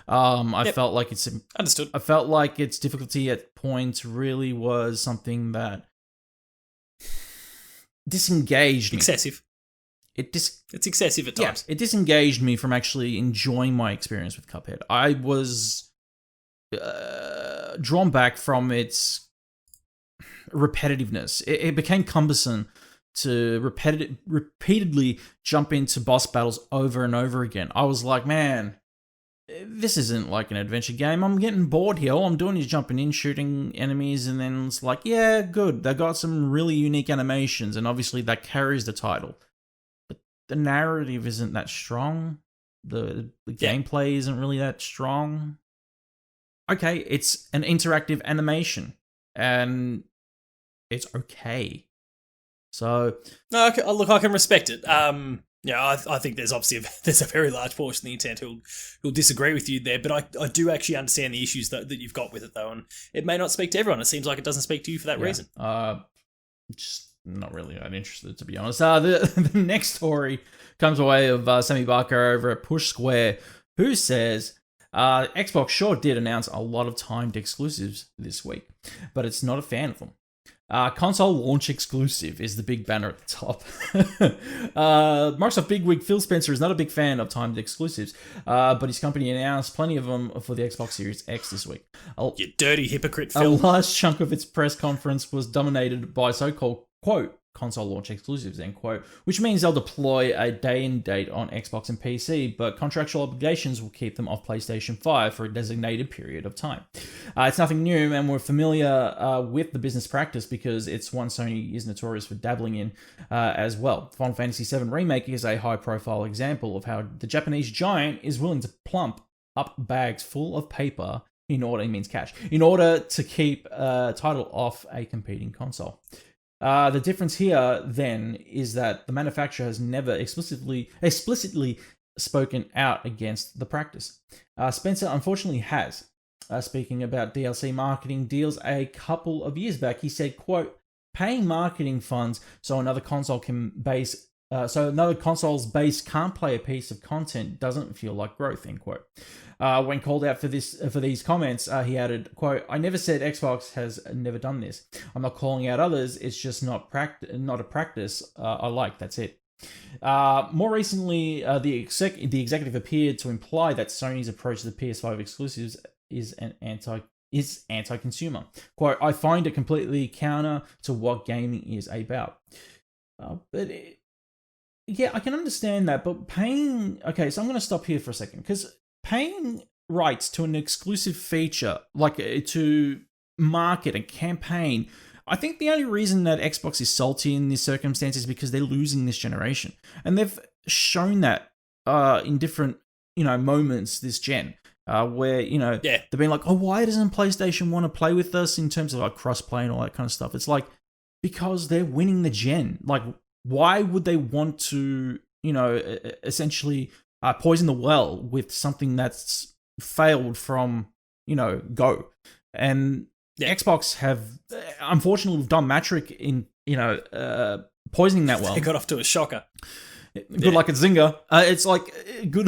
S1: I felt like it's
S2: understood.
S1: I felt like its difficulty at points really was something that disengaged me.
S2: Excessive. It's excessive at times.
S1: Yeah, it disengaged me from actually enjoying my experience with Cuphead. I was drawn back from its repetitiveness. It became cumbersome to repeatedly jump into boss battles over and over again. I was like, man, this isn't like an adventure game. I'm getting bored here. All I'm doing is jumping in, shooting enemies, and then it's like, yeah, good. They got some really unique animations, and obviously that carries the title. But the narrative isn't that strong. The gameplay isn't really that strong. Okay, it's an interactive animation, and it's okay. So
S2: no, okay, look, I can respect it. I think there's obviously there's a very large portion of the intent who'll disagree with you there, but I do actually understand the issues that you've got with it though, and it may not speak to everyone. It seems like it doesn't speak to you for that reason.
S1: Just not really that interested, to be honest. The next story comes away of Sammy Barker over at Push Square, who says Xbox sure did announce a lot of timed exclusives this week, but it's not a fan of them. Console launch exclusive is the big banner at the top. Microsoft bigwig Phil Spencer is not a big fan of timed exclusives, but his company announced plenty of them for the Xbox Series X this week.
S2: You dirty hypocrite,
S1: A
S2: Phil.
S1: large chunk of its press conference was dominated by so-called, quote, console launch exclusives, end quote, which means they'll deploy a day and date on Xbox and PC, but contractual obligations will keep them off PlayStation 5 for a designated period of time. It's nothing new, and we're familiar with the business practice because it's one Sony is notorious for dabbling in as well. Final Fantasy VII Remake is a high-profile example of how the Japanese giant is willing to plump up bags full of paper in order to keep a title off a competing console. The difference here, then, is that the manufacturer has never explicitly spoken out against the practice. Spencer, unfortunately, has. Speaking about DLC marketing deals a couple of years back, he said, quote, paying marketing funds so another console's base can't play a piece of content doesn't feel like growth, end quote. When called out for these comments, he added, quote, I never said Xbox has never done this. I'm not calling out others. It's just not a practice I like. That's it. More recently, the executive appeared to imply that Sony's approach to the PS5 exclusives is anti-consumer. Quote, I find it completely counter to what gaming is about. Yeah, I can understand that, but paying... Okay, so I'm going to stop here for a second, because paying rights to an exclusive feature, like to market a campaign, I think the only reason that Xbox is salty in this circumstance is because they're losing this generation. And they've shown that in different, moments this gen, where, they've been like, oh, why doesn't PlayStation want to play with us in terms of like cross-play and all that kind of stuff? It's like, because they're winning the gen. Like, why would they want to, essentially poison the well with something that's failed from, go? And Xbox have, unfortunately, done Matrick in, poisoning that well.
S2: They got off to a shocker.
S1: Good luck at Zynga. It's like, good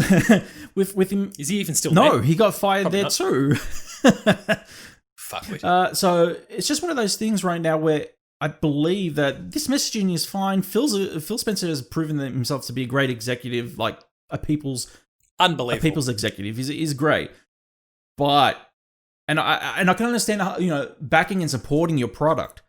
S1: with him.
S2: Is he even still there?
S1: No, he got fired
S2: Probably
S1: there
S2: not.
S1: too.
S2: Fuck it.
S1: So it's just one of those things right now where I believe that this messaging is fine. Phil Spencer has proven himself to be a great executive, like a people's executive. He's great, but and I can understand how, backing and supporting your product,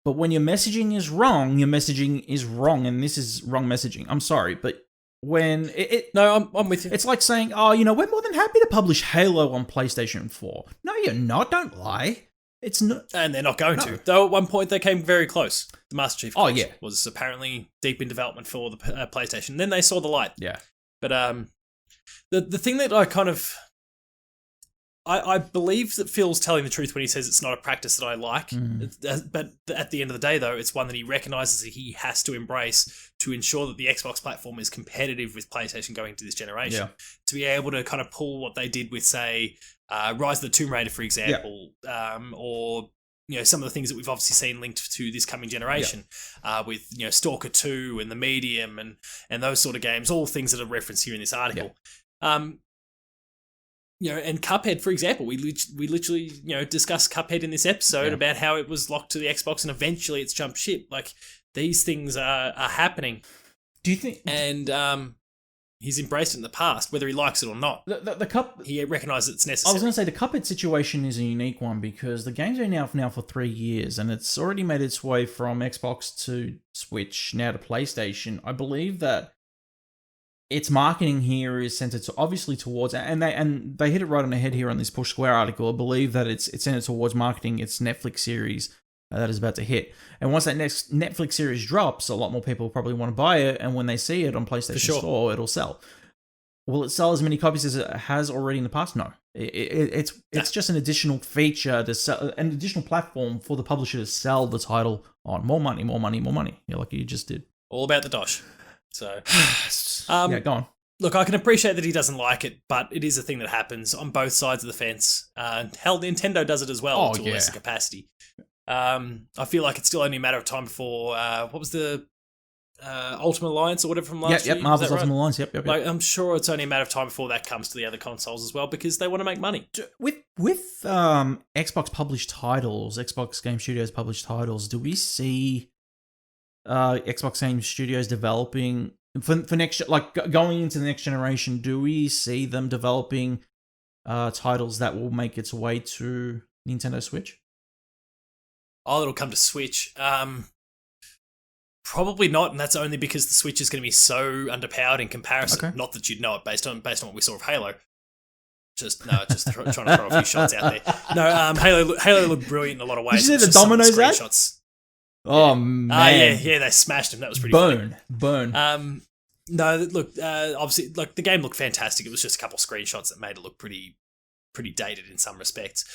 S1: but when your messaging is wrong, and this is wrong messaging. I'm sorry, but when
S2: I'm with you.
S1: It's like saying, oh, we're more than happy to publish Halo on PlayStation 4. No, you're not. Don't lie. It's not,
S2: and they're not going to. Though at one point they came very close. The Master Chief was apparently deep in development for the PlayStation. Then they saw the light.
S1: Yeah.
S2: But the thing that I kind of... I believe that Phil's telling the truth when he says it's not a practice that I like. But at the end of the day, though, it's one that he recognises that he has to embrace to ensure that the Xbox platform is competitive with PlayStation going into this generation.
S1: Yeah.
S2: To be able to kind of pull what they did with, say... Rise of the Tomb Raider, for example, or some of the things that we've obviously seen linked to this coming generation, with Stalker 2 and The Medium and those sort of games, all things that are referenced here in this article. And Cuphead, for example, we literally discussed Cuphead in this episode about how it was locked to the Xbox and eventually it's jumped ship. Like, these things are happening.
S1: Do you think?
S2: And he's embraced it in the past, whether he likes it or not. He recognises it's necessary.
S1: I was going to say the Cuphead situation is a unique one because the game's been out now for 3 years and it's already made its way from Xbox to Switch, now to PlayStation. I believe that its marketing here is centered obviously towards, and they hit it right on the head here on this Push Square article. I believe that it's centered towards marketing its Netflix series that is about to hit. And once that next Netflix series drops, a lot more people probably want to buy it, and when they see it on PlayStation Store, it'll sell. Will it sell as many copies as it has already in the past? No. It's just an additional feature, to sell, an additional platform for the publisher to sell the title on. More money. Yeah, like you just did.
S2: All about the dosh. So,
S1: go on.
S2: Look, I can appreciate that he doesn't like it, but it is a thing that happens on both sides of the fence. Hell, Nintendo does it as well to a lesser capacity. I feel like it's still only a matter of time before, what was the Ultimate Alliance or whatever from last year.
S1: Yep, Marvel's
S2: Is that right?
S1: Ultimate Alliance. Yep.
S2: Like, I'm sure it's only a matter of time before that comes to the other consoles as well because they want to make money.
S1: With Xbox published titles, Xbox Game Studios published titles, do we see Xbox Game Studios developing for next, like going into the next generation? Do we see them developing titles that will make its way to Nintendo Switch?
S2: Oh, it'll come to Switch. Probably not, and that's only because the Switch is going to be so underpowered in comparison. Okay. Not that you'd know it based on what we saw of Halo. Trying to throw a few shots out there. No, Halo looked brilliant in a lot of ways.
S1: Did you see the Domino's ad? Oh,
S2: yeah.
S1: man.
S2: Yeah, they smashed him. That was pretty
S1: Burn.
S2: No, look, obviously, like the game looked fantastic. It was just a couple of screenshots that made it look pretty dated in some respects.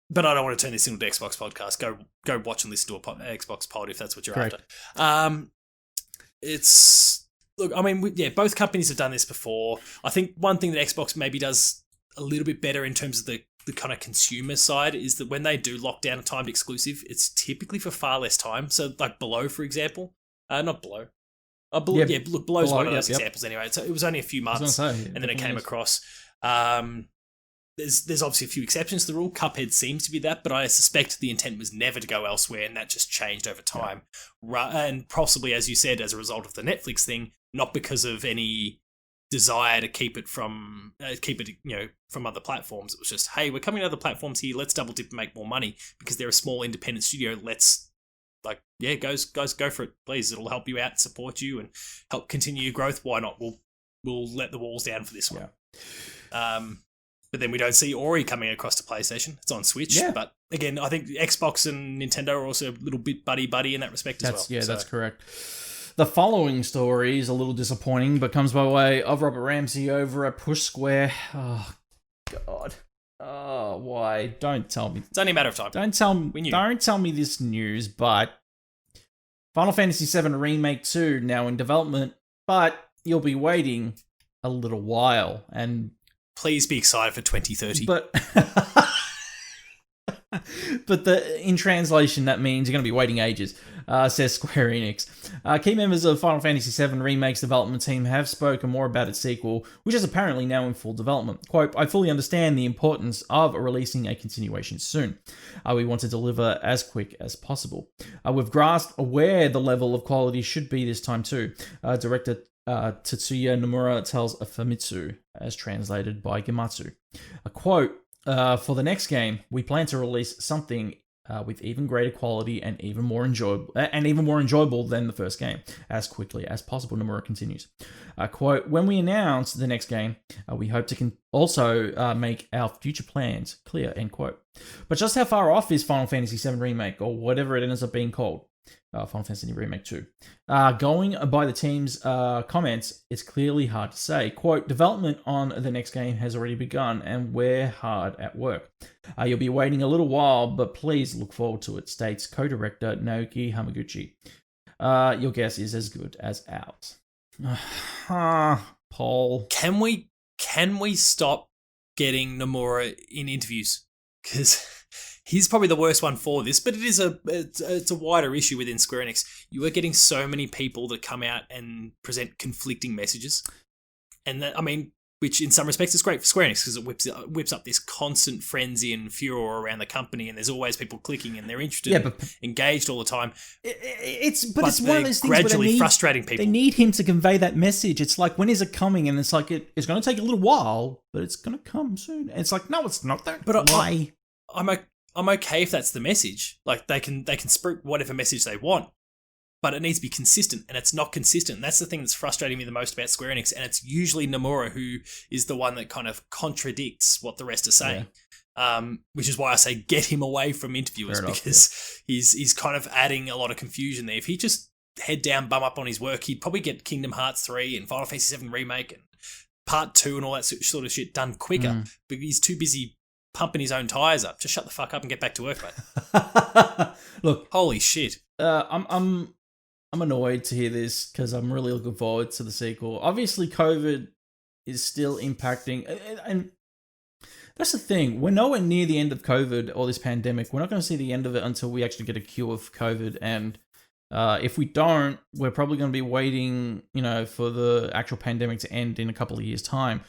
S2: But I don't want to turn this into an Xbox podcast. Go watch and listen to a Xbox pod if that's what you're after. Look, I mean, both companies have done this before. I think one thing that Xbox maybe does a little bit better in terms of the kind of consumer side is that when they do lock down a timed exclusive, it's typically for far less time. So, like Below, for example, not Below. Below's one of those examples anyway. So it was only a few months, and then it came across. There's obviously a few exceptions to the rule. Cuphead seems to be that, but I suspect the intent was never to go elsewhere, and that just changed over time. And possibly, as you said, as a result of the Netflix thing, not because of any desire to keep it from from other platforms. It was just, hey, we're coming to other platforms here. Let's double dip and make more money because they're a small independent studio. Let's guys, go for it, please. It'll help you out, support you, and help continue your growth. Why not? We'll let the walls down for this one. But then we don't see Ori coming across to PlayStation. It's on Switch. Yeah. But again, I think Xbox and Nintendo are also a little bit buddy in that respect as well. Yeah,
S1: that's correct. The following story is a little disappointing, but comes by way of Robert Ramsey over at Push Square. Oh, God. Oh, why? Don't tell me.
S2: It's only a matter of time.
S1: Don't tell me this news, but Final Fantasy VII Remake 2 now in development, but you'll be waiting a little while. And
S2: please be excited for 2030.
S1: But in translation, that means you're going to be waiting ages, says Square Enix. Key members of Final Fantasy VII Remake's development team have spoken more about its sequel, which is apparently now in full development. Quote, I fully understand the importance of releasing a continuation soon. We want to deliver as quick as possible. We've grasped where the level of quality should be this time too. Director Tetsuya Nomura tells Famitsu, as translated by Gematsu. A quote, for the next game, we plan to release something with even greater quality and even more enjoyable than the first game, as quickly as possible, Nomura continues. Quote, when we announce the next game, we hope to also make our future plans clear, end quote. But just how far off is Final Fantasy VII Remake, or whatever it ends up being called? Final Fantasy Remake 2. Going by the team's comments, it's clearly hard to say. Quote, development on the next game has already begun and we're hard at work. You'll be waiting a little while, but please look forward to it, states co-director Naoki Hamaguchi. Your guess is as good as ours. Paul.
S2: Can we stop getting Nomura in interviews? Because he's probably the worst one for this, but it's a wider issue within Square Enix. You are getting so many people that come out and present conflicting messages, and that, I mean, which in some respects is great for Square Enix because it whips up this constant frenzy and furor around the company, and there's always people clicking and they're interested, engaged all the time.
S1: It's one of those things
S2: gradually frustrating people.
S1: They need him to convey that message. It's like, when is it coming? And it's like it's going to take a little while, but it's going to come soon. And it's like, no, it's not that.
S2: But why? I'm okay if that's the message. Like they can spruik whatever message they want, but it needs to be consistent, and it's not consistent. And that's the thing that's frustrating me the most about Square Enix, and it's usually Nomura who is the one that kind of contradicts what the rest are saying. Yeah. Which is why I say get him away from interviewers, because he's kind of adding a lot of confusion there. If he just head down, bum up on his work, he'd probably get Kingdom Hearts 3 and Final Fantasy VII Remake and Part 2 and all that sort of shit done quicker. But he's too busy pumping his own tires up. Just shut the fuck up and get back to work, mate.
S1: Look,
S2: holy shit.
S1: I'm annoyed to hear this because I'm really looking forward to the sequel. Obviously, COVID is still impacting, and that's the thing. We're nowhere near the end of COVID or this pandemic. We're not going to see the end of it until we actually get a cure for COVID, and If we don't, we're probably going to be waiting, for the actual pandemic to end in a couple of years' time.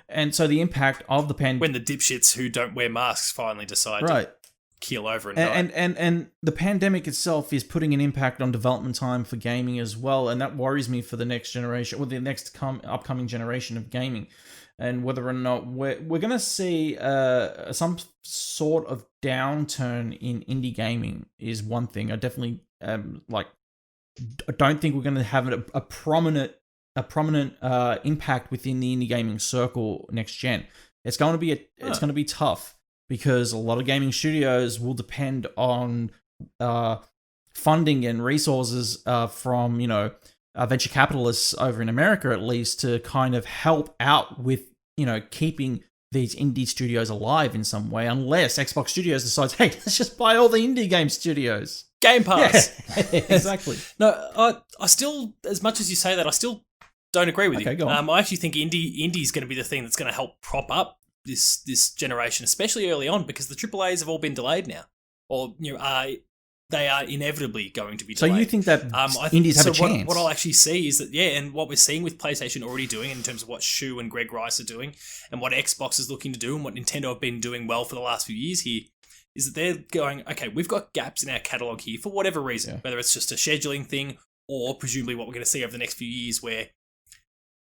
S1: And so the impact of the pandemic...
S2: When the dipshits who don't wear masks finally decide to keel over and die.
S1: And the pandemic itself is putting an impact on development time for gaming as well, and that worries me for the next generation, or the next upcoming generation of gaming. And whether or not we're going to see some sort of downturn in indie gaming is one thing. I definitely I don't think we're going to have a prominent impact within the indie gaming circle next gen. It's going to be tough because a lot of gaming studios will depend on funding and resources from venture capitalists over in America, at least, to kind of help out with keeping these indie studios alive in some way, unless Xbox Studios decides, hey, let's just buy all the indie game studios.
S2: Game Pass.
S1: Yeah, exactly.
S2: No, I still, as much as you say that, I still don't agree with you.
S1: Go on.
S2: I actually think indie is going to be the thing that's going to help prop up this generation, especially early on, because the AAAs have all been delayed now, or they are inevitably going to be delayed.
S1: So you think that indies have a chance?
S2: What I'll actually see is that, and what we're seeing with PlayStation already doing in terms of what Shu and Greg Rice are doing, and what Xbox is looking to do, and what Nintendo have been doing well for the last few years here, is that they're going, okay, we've got gaps in our catalogue here for whatever reason, whether it's just a scheduling thing, or presumably what we're going to see over the next few years where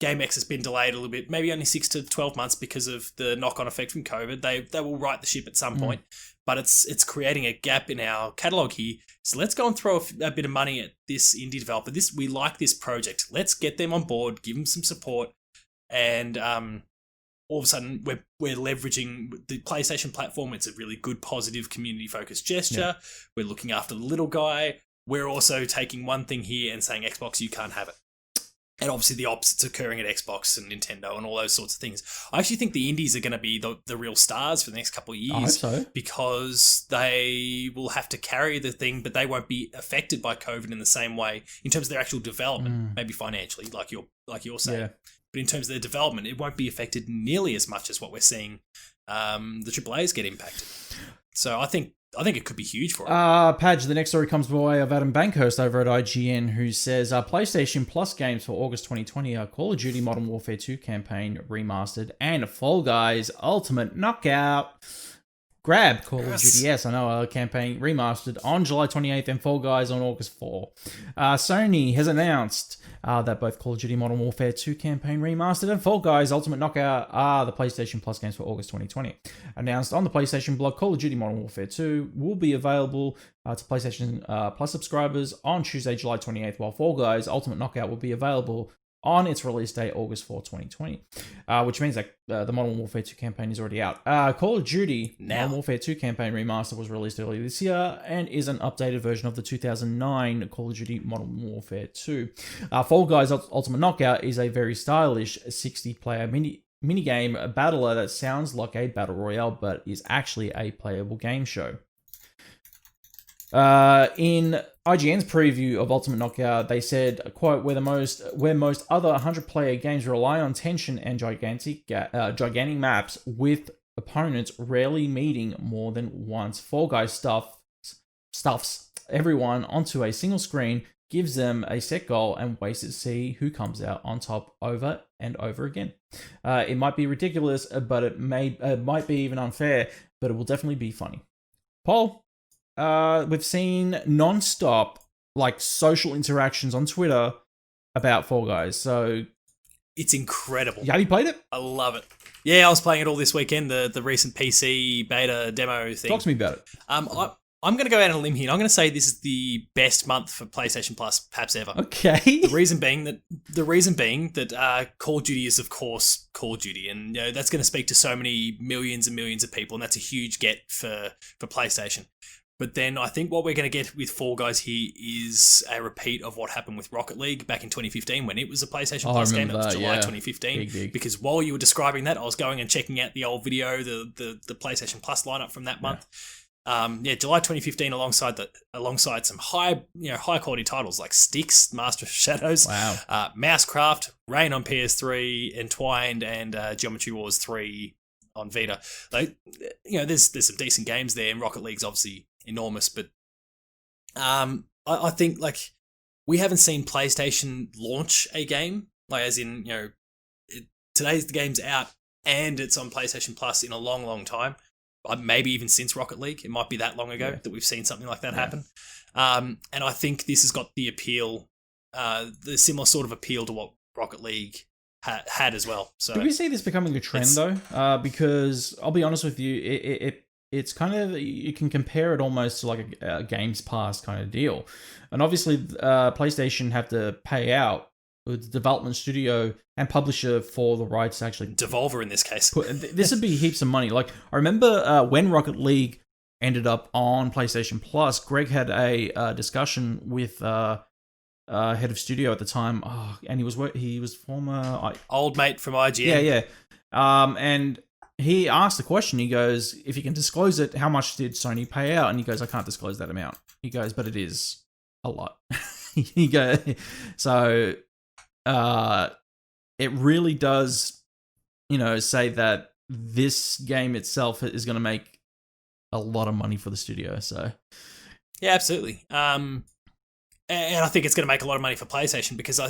S2: GameX has been delayed a little bit, maybe only 6 to 12 months because of the knock-on effect from COVID. They will right the ship at some point, but it's creating a gap in our catalogue here. So let's go and throw a bit of money at this indie developer. We like this project. Let's get them on board, give them some support, and all of a sudden we're leveraging the PlayStation platform. It's a really good, positive, community-focused gesture. Yeah. We're looking after the little guy. We're also taking one thing here and saying, Xbox, you can't have it. And obviously the opposite's occurring at Xbox and Nintendo and all those sorts of things. I actually think the indies are going to be the real stars for the next couple of years.
S1: I hope so.
S2: Because they will have to carry the thing, but they won't be affected by COVID in the same way in terms of their actual development, maybe financially, like you're saying. Yeah. But in terms of their development, it won't be affected nearly as much as what we're seeing the AAAs get impacted. So I think it could be huge for it.
S1: Padge, the next story comes by way of Adam Bankhurst over at IGN, who says PlayStation Plus games for August 2020 are Call of Duty Modern Warfare 2 campaign remastered and Fall Guys Ultimate Knockout. Grab Call of Duty, yes, I know, campaign remastered on July 28th and Fall Guys on August 4. Sony has announced that both Call of Duty Modern Warfare 2 campaign remastered and Fall Guys Ultimate Knockout are the PlayStation Plus games for August 2020. Announced on the PlayStation blog, Call of Duty Modern Warfare 2 will be available to PlayStation Plus subscribers on Tuesday, July 28th, while Fall Guys Ultimate Knockout will be available on its release date, August 4, 2020, which means that the Modern Warfare 2 campaign is already out. Call of Duty Modern Warfare 2 campaign remaster was released earlier this year and is an updated version of the 2009 Call of Duty Modern Warfare 2. Fall Guys Ultimate Knockout is a very stylish 60-player minigame battler that sounds like a battle royale, but is actually a playable game show. In IGN's preview of Ultimate Knockout, they said, quote, where most other 100-player games rely on tension and gigantic maps with opponents rarely meeting more than once, Fall Guys stuffs everyone onto a single screen, gives them a set goal, and waits to see who comes out on top over and over again. It might be ridiculous, but it might be even unfair, but it will definitely be funny. Paul? We've seen non-stop social interactions on Twitter about Fall Guys. So
S2: it's incredible.
S1: Have you played it?
S2: I love it. Yeah, I was playing it all this weekend. The recent PC beta demo thing.
S1: Talk to me about it.
S2: I'm going to go out on a limb here. I'm going to say this is the best month for PlayStation Plus perhaps ever.
S1: Okay.
S2: The reason being that Call of Duty is of course Call of Duty, and that's going to speak to so many millions and millions of people, and that's a huge get for PlayStation. But then I think what we're going to get with Fall Guys here is a repeat of what happened with Rocket League back in 2015 when it was a PlayStation Plus game. That was July 2015.
S1: Big.
S2: Because while you were describing that, I was going and checking out the old video, the PlayStation Plus lineup from that month. July 2015 alongside some high quality titles like Styx, Master of Shadows, Mousecraft, Rain on PS3, Entwined, and Geometry Wars 3 on Vita. There's some decent games there, and Rocket League's obviously enormous, but I think we haven't seen PlayStation launch a game, like as in, today's the game's out and it's on PlayStation Plus in a long, long time. Maybe even since Rocket League. It might be that long ago that we've seen something like that happen. And I think this has got the appeal, the similar sort of appeal to what Rocket League had as well. So
S1: do we see this becoming a trend though? Because I'll be honest with you, it's kind of, you can compare it almost to like a Games Pass kind of deal. And obviously, PlayStation have to pay out the development studio and publisher for the rights to actually...
S2: Devolver in this case.
S1: This would be heaps of money. Like, I remember when Rocket League ended up on PlayStation Plus, Greg had a discussion with head of studio at the time, and he was former...
S2: Old mate from IGN.
S1: Yeah. And he asked the question, he goes, if you can disclose it, how much did Sony pay out? And he goes, I can't disclose that amount. He goes, but it is a lot. He goes, so it really does, say that this game itself is going to make a lot of money for the studio. So
S2: yeah, absolutely. And I think it's going to make a lot of money for PlayStation because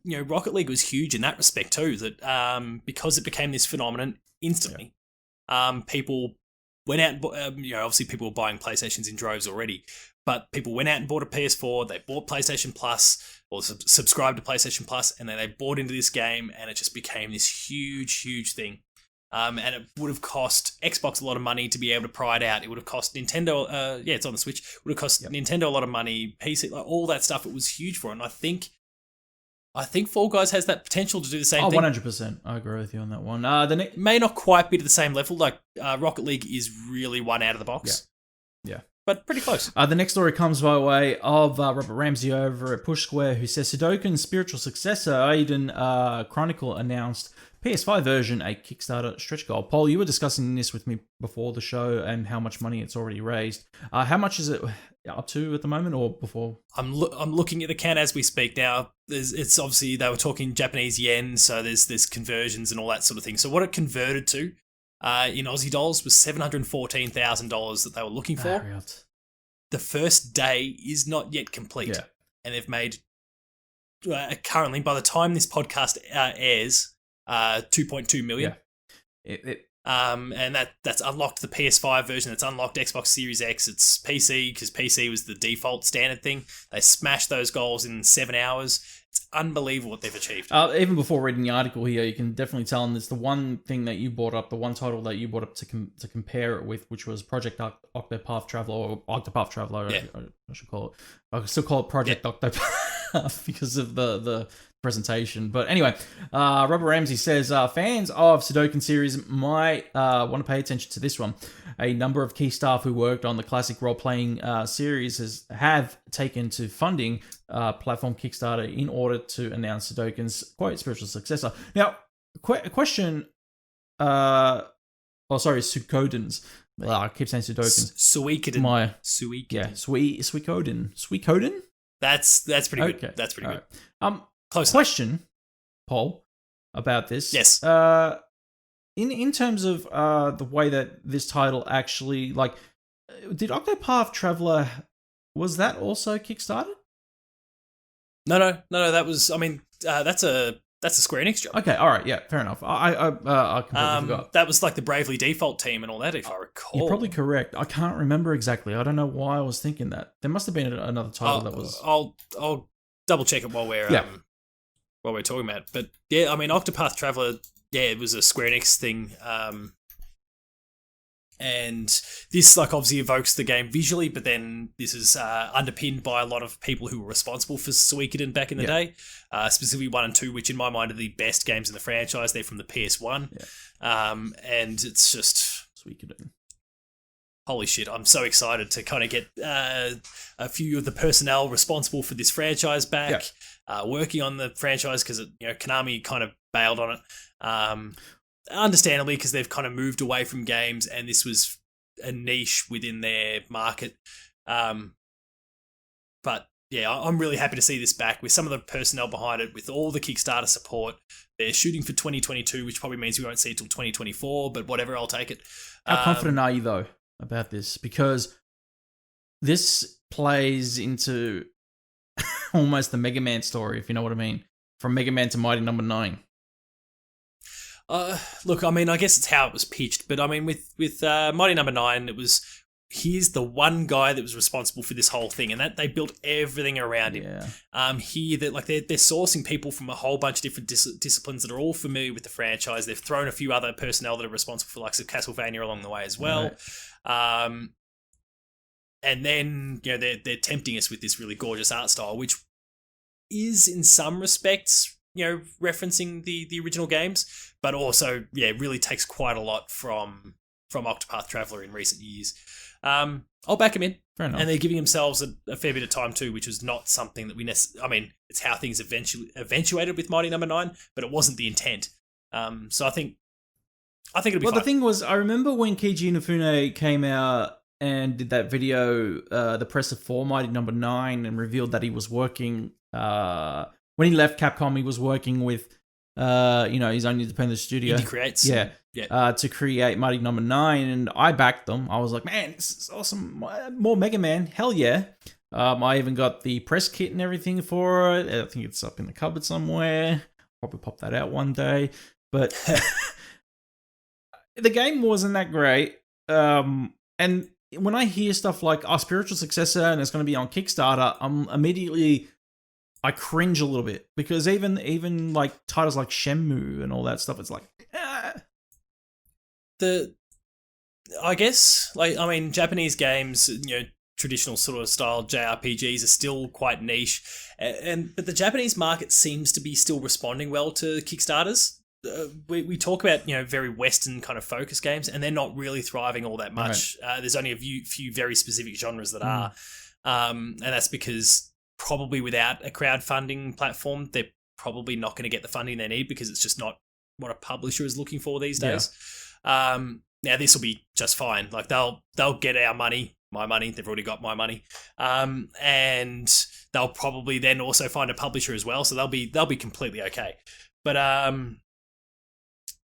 S2: Rocket League was huge in that respect too. That because it became this phenomenon instantly, people went out. Obviously people were buying PlayStations in droves already, but people went out and bought a PS4. They bought PlayStation Plus or subscribed to PlayStation Plus, and then they bought into this game, and it just became this huge, huge thing. And it would have cost Xbox a lot of money to be able to pry it out. It would have cost Nintendo, it's on the Switch. It would have cost Nintendo a lot of money, PC, like all that stuff. It was huge for it. And I think Fall Guys has that potential to do the same thing.
S1: 100%. I agree with you on that one.
S2: It may not quite be to the same level. Like Rocket League is really one out of the box.
S1: Yeah.
S2: But pretty close.
S1: The next story comes by way of Robert Ramsey over at Push Square, who says Sudokun's spiritual successor, Aiden Chronicle, announced PS5 version, a Kickstarter stretch goal. Paul, you were discussing this with me before the show and how much money it's already raised. How much is it up to at the moment, or before?
S2: I'm looking at the count as we speak now. It's obviously they were talking Japanese yen, so there's conversions and all that sort of thing. So what it converted to in Aussie dollars was $714,000 that they were looking for.
S1: Right.
S2: The first day is not yet complete, and they've made currently, by the time this podcast airs, 2.2 million. And that's unlocked the PS5 version. It's unlocked Xbox Series X. It's PC because PC was the default standard thing. They smashed those goals in 7 hours. It's unbelievable what they've achieved.
S1: Even before reading the article here, you can definitely tell, and it's the one thing that you brought up, the one title that you brought up to compare it with, which was Project Octopath Traveler, or Octopath Traveler, I should call it. I could still call it Project Octopath because of the presentation. But anyway, Robert Ramsey says fans of Sudoku series might want to pay attention to this one. A number of key staff who worked on the classic role-playing series have taken to funding platform Kickstarter in order to announce Sudokun's quote spiritual successor. Now, question. Suikoden's. I keep saying Sudokun's.
S2: Suikoden.
S1: Suikoden.
S2: That's pretty good.
S1: Okay.
S2: That's pretty good.
S1: Right.
S2: Close
S1: question, Paul, about this.
S2: Yes.
S1: In terms of the way that this title actually, like, did Octopath Traveler, was that also Kickstarted?
S2: No. That was. I mean, that's a Square Enix job.
S1: Okay. All right. Yeah. Fair enough. I completely forgot.
S2: That was like the Bravely Default team and all that, if I recall.
S1: You're probably correct. I can't remember exactly. I don't know why I was thinking that. There must have been another title that was.
S2: I'll double check it while we're talking about it. But yeah, I mean, Octopath Traveler, it was a Square Enix thing. And this obviously evokes the game visually, but then this is underpinned by a lot of people who were responsible for Suikoden back in the day, specifically 1 and 2, which in my mind are the best games in the franchise. They're from the PS1. And it's just
S1: Suikoden.
S2: Holy shit, I'm so excited to kind of get a few of the personnel responsible for this franchise back, working on the franchise, because Konami kind of bailed on it. Understandably, because they've kind of moved away from games, and this was a niche within their market. But yeah, I'm really happy to see this back with some of the personnel behind it, with all the Kickstarter support. They're shooting for 2022, which probably means we won't see it till 2024, but whatever, I'll take it.
S1: How confident are you, though, about this? Because this plays into almost the Mega Man story, if you know what I mean, from Mega Man to Mighty Number 9.
S2: Look, I mean, I guess it's how it was pitched, but I mean, with Mighty Number 9, it was here's the one guy that was responsible for this whole thing, and that they built everything around him.
S1: Yeah.
S2: Here that like they're sourcing people from a whole bunch of different disciplines that are all familiar with the franchise. They've thrown a few other personnel that are responsible for like Castlevania along the way as well. Right. And then they're tempting us with this really gorgeous art style, which is in some respects referencing the original games, but also really takes quite a lot from Octopath Traveler in recent years. I'll back him in.
S1: Fair enough.
S2: And they're giving themselves a fair bit of time too, which was not something that I mean, it's how things eventuated with Mighty Number 9, but it wasn't the intent. So I think it'll be fine.
S1: The thing was, I remember when Keiji Inafune came out and did that video, the presser for Mighty Number 9, and revealed that he was working, when he left Capcom, he was working with, his own independent studio.
S2: Indie Creates.
S1: Yeah. To create Mighty Number 9, and I backed them. I was like, man, this is awesome. More Mega Man. Hell yeah. I even got the press kit and everything for it. I think it's up in the cupboard somewhere. Probably pop that out one day. But the game wasn't that great. And when I hear stuff like, spiritual successor and it's going to be on Kickstarter, I cringe a little bit, because even like titles like Shenmue and all that stuff, it's like,
S2: I guess, like, I mean, Japanese games, traditional sort of style JRPGs are still quite niche, but the Japanese market seems to be still responding well to Kickstarters. We talk about very Western kind of focus games, and they're not really thriving all that much. Right. There's only a few very specific genres that are, and that's because probably without a crowdfunding platform, they're probably not going to get the funding they need, because it's just not what a publisher is looking for these days. Now this will be just fine. Like they'll get our money, my money. They've already got my money, and they'll probably then also find a publisher as well. So they'll be completely okay. But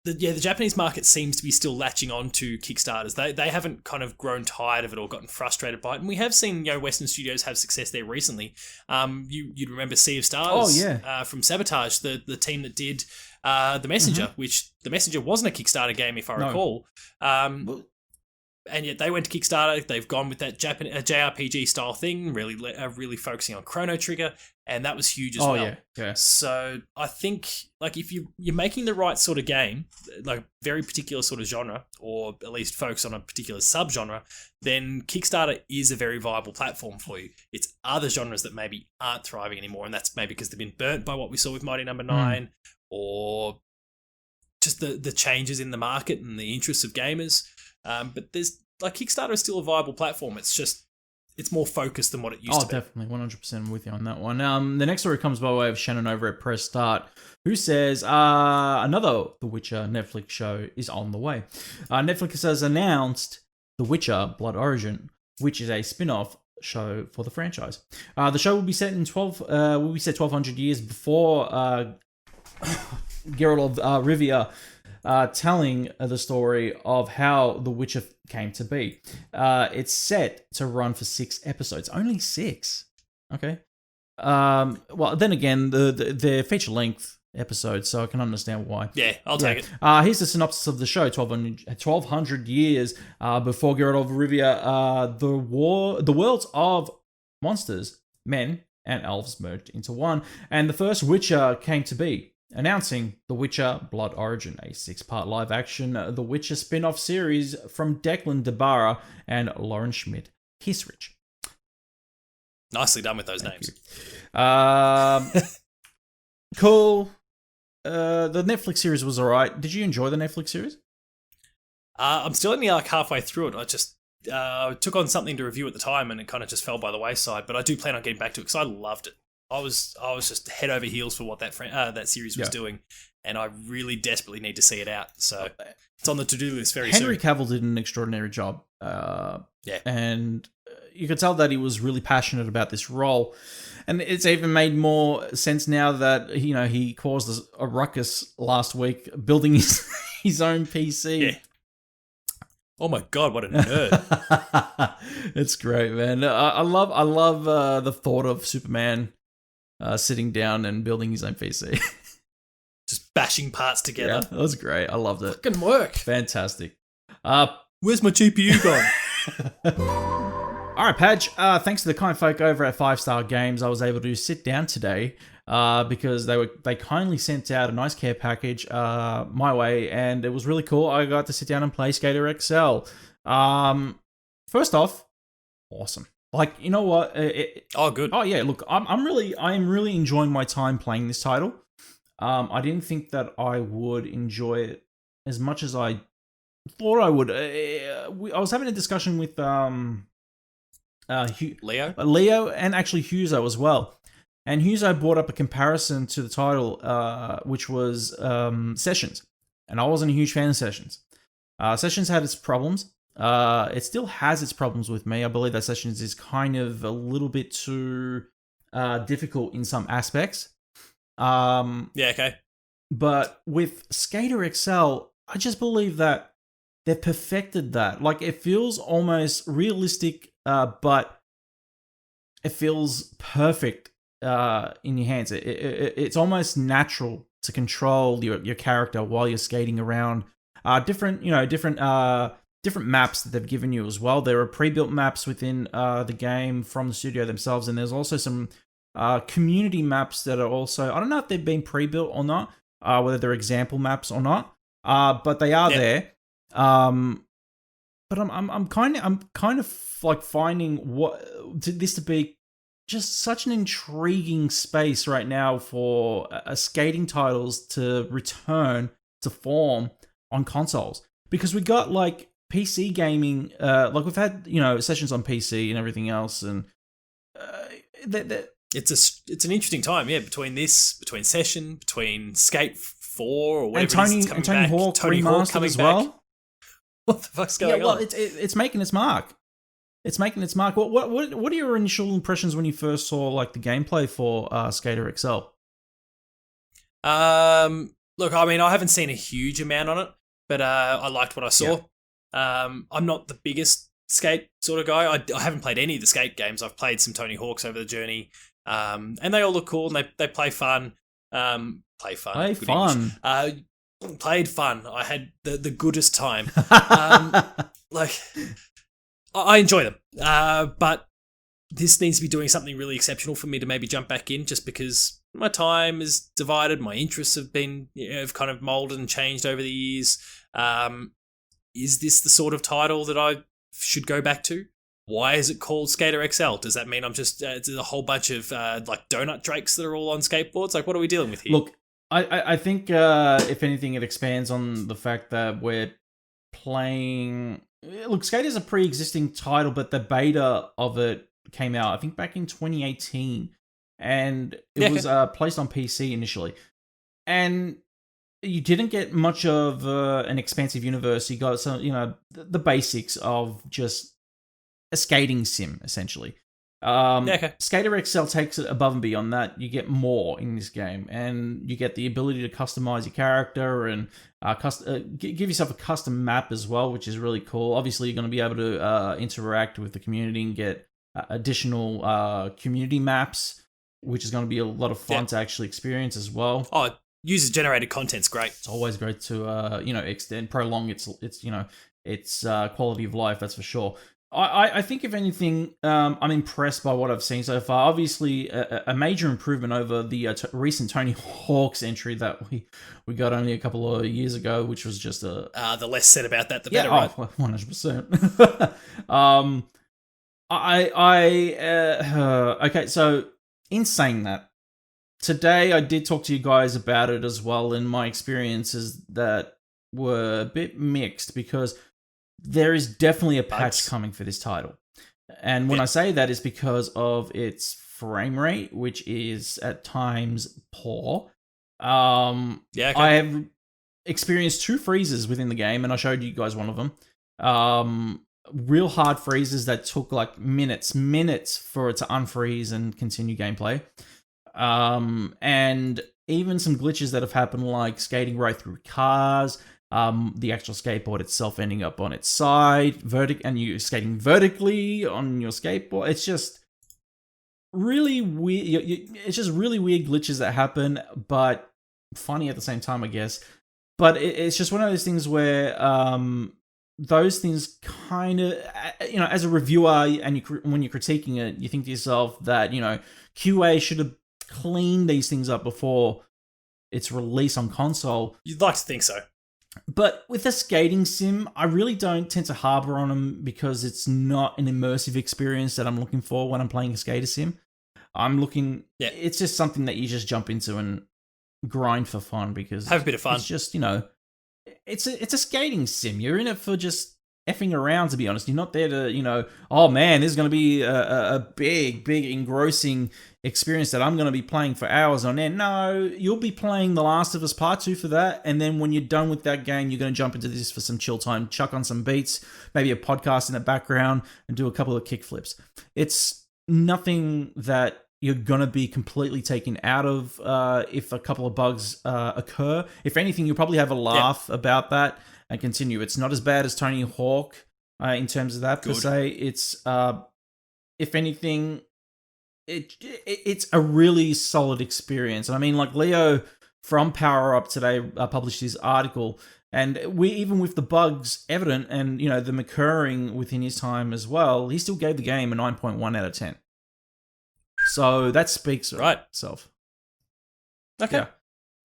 S2: the Japanese market seems to be still latching on to Kickstarters. They haven't kind of grown tired of it or gotten frustrated by it. And we have seen Western studios have success there recently. You'd remember Sea of Stars from Sabotage, the team that did The Messenger, which The Messenger wasn't a Kickstarter game, if I recall. And yet they went to Kickstarter. They've gone with that JRPG style thing, really focusing on Chrono Trigger, and that was huge as well.
S1: Yeah.
S2: So I think, like, if you're making the right sort of game, like very particular sort of genre, or at least focus on a particular subgenre, then Kickstarter is a very viable platform for you. It's other genres that maybe aren't thriving anymore, and that's maybe because they've been burnt by what we saw with Mighty Number 9, or just the changes in the market and the interests of gamers. But there's Kickstarter is still a viable platform. It's just it's more focused than what it used to be.
S1: Oh, definitely, 100% with you on that one. The next story comes by way of Shannon over at Press Start, who says another The Witcher Netflix show is on the way. Netflix has announced The Witcher: Blood Origin, which is a spin-off show for the franchise. The show will be set 1,200 years before Geralt of Rivia. Telling the story of how The Witcher came to be. It's set to run for 6 episodes. Only 6. Okay. Well, then again, they're feature-length episodes, so I can understand why.
S2: Yeah, I'll take it.
S1: Here's the synopsis of the show. 1,200 years before Geralt of Rivia, the worlds of monsters, men, and elves merged into one, and the first Witcher came to be. Announcing The Witcher: Blood Origin, a 6-part live-action The Witcher spin-off series from Declan DeBarra and Lauren Schmidt-Hissrich.
S2: Nicely done with those names.
S1: Cool. The Netflix series was alright. Did you enjoy the Netflix series?
S2: I'm still only halfway through it. I just took on something to review at the time, and it kind of just fell by the wayside. But I do plan on getting back to it because I loved it. I was just head over heels for what that series was doing, and I really desperately need to see it out. So it's on the to-do list very soon.
S1: Henry Cavill did an extraordinary job. And you could tell that he was really passionate about this role. And it's even made more sense now that, he caused a ruckus last week building his own PC.
S2: Yeah. Oh my God, what a nerd.
S1: It's great, man. I love the thought of Superman sitting down and building his own PC.
S2: Just bashing parts together.
S1: Yeah, that was great. I loved it.
S2: Fucking work.
S1: Fantastic.
S2: Where's my GPU gone?
S1: All right, Padge. Thanks to the kind folk over at 5-Star Games, I was able to sit down today because they kindly sent out a nice care package my way, and it was really cool. I got to sit down and play SKATER XL. First off, awesome. Like, you know what?
S2: Good.
S1: Oh yeah. Look, I am really enjoying my time playing this title. I didn't think that I would enjoy it as much as I thought I would. I was having a discussion with Leo, and actually Huzo as well. And Huzo brought up a comparison to the title, which was Sessions, and I wasn't a huge fan of Sessions. Sessions had its problems. It still has its problems with me. I believe that Sessions is kind of a little bit too difficult in some aspects.
S2: Okay.
S1: But with SKATER XL, I just believe that they've perfected that. Like, it feels almost realistic, but it feels perfect in your hands. It's almost natural to control your character while you're skating around. Different maps that they've given you as well. There are pre-built maps within the game from the studio themselves, and there's also some community maps that are also, I don't know if they've been pre-built or not, whether they're example maps or not, but they are there. But I'm kind of like finding this to be just such an intriguing space right now for skating titles to return to form on consoles, because we got like PC gaming, like we've had sessions on PC and everything else, and
S2: it's an interesting time, between Session, between Skate 4 or whatever
S1: and Tony Hawk remastered as well.
S2: What the fuck's going on?
S1: It's making its mark. It's making its mark. What are your initial impressions when you first saw like the gameplay for SKATER XL?
S2: Look, I mean, I haven't seen a huge amount on it, but I liked what I saw. Yeah. I'm not the biggest skate sort of guy. I haven't played any of the skate games. I've played some Tony Hawks over the journey, and they all look cool and they play fun. Played fun. I had the goodest time. I enjoy them. But this needs to be doing something really exceptional for me to maybe jump back in, just because my time is divided. My interests have been, have kind of molded and changed over the years. Is this the sort of title that I should go back to? Why is it called SKATER XL? Does that mean I'm just a whole bunch of like donut drakes that are all on skateboards? Like, what are we dealing with here?
S1: Look, I think if anything, it expands on the fact that we're playing. Look, Skate is a pre-existing title, but the beta of it came out, I think, back in 2018, and it was placed on PC initially, and you didn't get much of an expansive universe. You got some, the basics of just a skating sim, essentially. SKATER XL takes it above and beyond that. You get more in this game, and you get the ability to customize your character and give yourself a custom map as well, which is really cool. Obviously, you're going to be able to interact with the community and get additional community maps, which is going to be a lot of fun to actually experience as well.
S2: Oh, user-generated content's great.
S1: It's always great to prolong its quality of life. That's for sure. I think, if anything, I'm impressed by what I've seen so far. Obviously, a major improvement over the recent Tony Hawk's entry that we got only a couple of years ago, which was just a...
S2: the less said about that, the better, right?
S1: 100%. Okay, so in saying that, today I did talk to you guys about it as well, and my experiences that were a bit mixed, because there is definitely a patch coming for this title. And when I say that, is because of its frame rate, which is at times poor. I have experienced 2 freezes within the game, and I showed you guys one of them. Real hard freezes that took like minutes for it to unfreeze and continue gameplay. And even some glitches that have happened, like skating right through cars, the actual skateboard itself ending up on its side, and you skating vertically on your skateboard. It's just really weird. It's just really weird glitches that happen, but funny at the same time, I guess. But it's just one of those things where those things kind of, as a reviewer, and when you're critiquing it, you think to yourself that, QA should have cleaned these things up before its release on console.
S2: You'd like to think so.
S1: But with a skating sim, I really don't tend to harbor on them because it's not an immersive experience that I'm looking for when I'm playing a skater sim. It's just something that you just jump into and grind for fun because
S2: have a bit of fun.
S1: It's just, it's a skating sim. You're in it for just effing around, to be honest. You're not there to, oh man, this is going to be a big engrossing experience that I'm going to be playing for hours on end. No, you'll be playing The Last of Us Part 2 for that, and then when you're done with that game, you're going to jump into this for some chill time, chuck on some beats, maybe a podcast in the background, and do a couple of kickflips. It's nothing that you're going to be completely taken out of if a couple of bugs occur. If anything, you'll probably have a laugh about that and continue. It's not as bad as Tony Hawk in terms of that, per se. It's, if anything, it's a really solid experience. And I mean, like Leo from Power Up today published his article, and even with the bugs evident and, them occurring within his time as well, he still gave the game a 9.1 out of 10. So that speaks for itself.
S2: Okay.
S1: Yeah.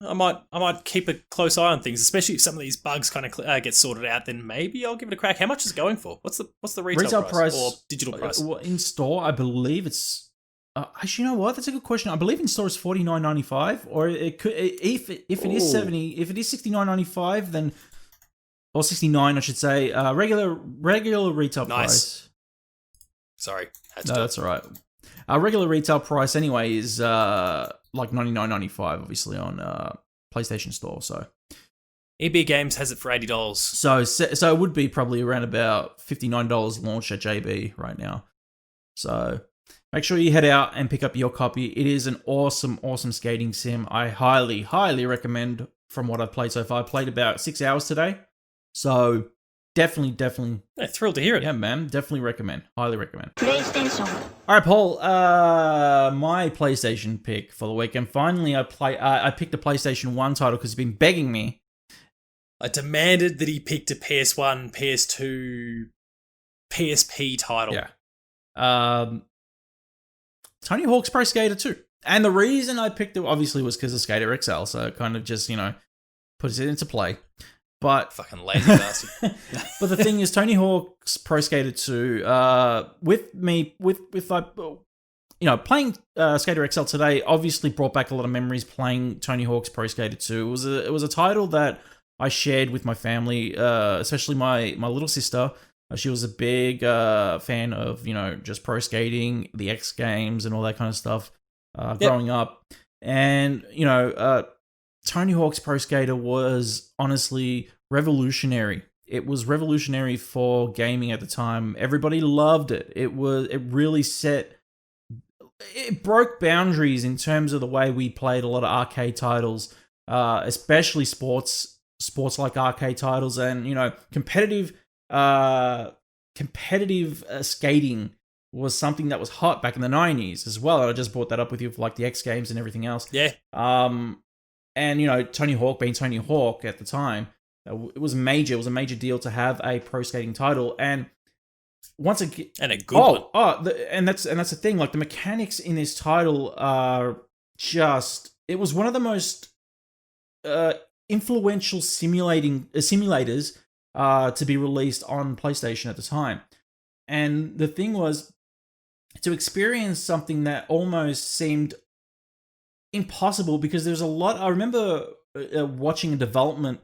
S2: I might keep a close eye on things, especially if some of these bugs kind of get sorted out. Then maybe I'll give it a crack. How much is it going for? What's the retail price or digital price?
S1: In store, I believe it's. Actually, you know what? That's a good question. I believe in store it's $49.95, or it could if it is $70, if it is $69.95, then or $69, I should say. Regular retail price.
S2: Sorry,
S1: that's all right. Regular retail price anyway is like $99.95, obviously on PlayStation Store. So
S2: EB Games has it for $80.
S1: So it would be probably around about $59 launch at JB right now. So make sure you head out and pick up your copy. It is an awesome skating sim. I highly recommend. From what I've played so far, I played about 6 hours today. So definitely.
S2: Yeah, thrilled to hear it.
S1: Yeah, man. Definitely recommend. Highly recommend.
S3: PlayStation.
S1: All right, Paul. My PlayStation pick for the week, and finally, I picked a PlayStation 1 title because he's been begging me.
S2: I demanded that he picked a PS1, PS2, PSP title.
S1: Yeah. Tony Hawk's Pro Skater 2. And the reason I picked it obviously was because of Skater XL, so it kind of just puts it into play. But
S2: fucking lazy bastard.
S1: But the thing is, Tony Hawk's Pro Skater 2, playing Skater XL today obviously brought back a lot of memories playing Tony Hawk's Pro Skater 2. It was a title that I shared with my family, especially my little sister. She was a big fan of, just pro skating, the X Games and all that kind of stuff growing up. And, Tony Hawk's Pro Skater was honestly revolutionary. It was revolutionary for gaming at the time. Everybody loved it. It broke boundaries in terms of the way we played a lot of arcade titles, especially sports like arcade titles, and competitive skating was something that was hot back in the 90s as well. I just brought that up with you for like the X Games and everything else.
S2: Yeah.
S1: And Tony Hawk being Tony Hawk at the time, it was major. It was a major deal to have a pro skating title, and once again,
S2: and a good one.
S1: And that's the thing. Like the mechanics in this title are just. It was one of the most influential simulators to be released on PlayStation at the time, and the thing was to experience something that almost seemed impossible because there's a lot. I remember watching a development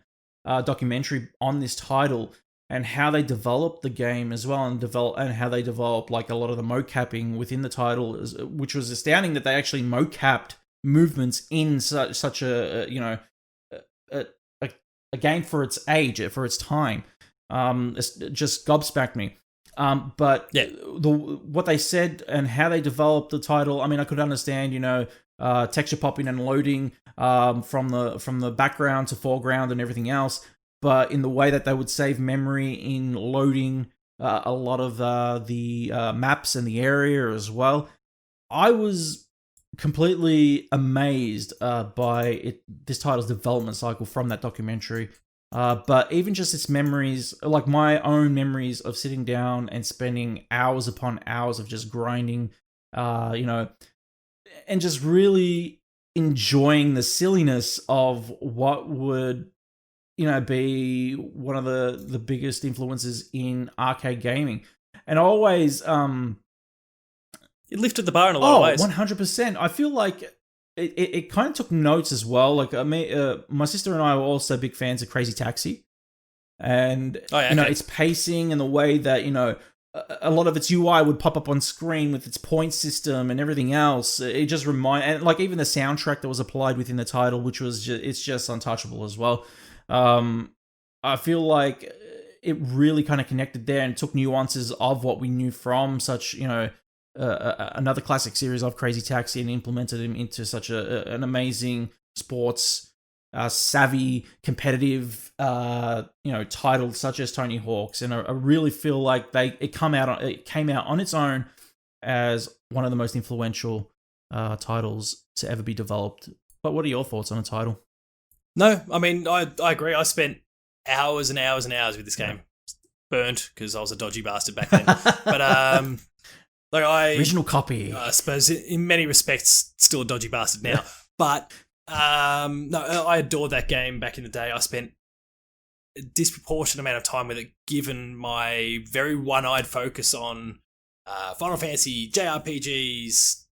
S1: documentary on this title and how they developed the game as well, and how they developed like a lot of the mocapping within the title, which was astounding that they actually mocapped movements in such a game for its age, for its time. It just gobsmacked me. But yeah, what they said and how they developed the title, I mean, I could understand, texture popping and loading from the background to foreground and everything else, but in the way that they would save memory in loading a lot of the maps and the area as well, I was completely amazed by this title's development cycle from that documentary. But even just its memories, like my own memories of sitting down and spending hours upon hours of just grinding, and just really enjoying the silliness of what would, be one of the biggest influences in arcade gaming. And I always,
S2: It lifted the bar in a lot of ways.
S1: 100%. I feel like it kind of took notes as well. Like my sister and I were also big fans of Crazy Taxi, and its pacing and the way that a lot of its UI would pop up on screen with its point system and everything else. It just and like even the soundtrack that was applied within the title, which was it's just untouchable as well. I feel like it really kind of connected there and took nuances of what we knew from such another classic series of Crazy Taxi and implemented him into such an amazing sports savvy competitive title such as Tony Hawk's. And I really feel like it came out on its own as one of the most influential titles to ever be developed. But what are your thoughts on the title?
S2: No, I mean, I agree. I spent hours and hours and hours with this game. Burnt because I was a dodgy bastard back then. But
S1: original copy.
S2: I suppose in many respects, still a dodgy bastard now. But no, I adored that game back in the day. I spent a disproportionate amount of time with it, given my very one-eyed focus on Final Fantasy, JRPGs,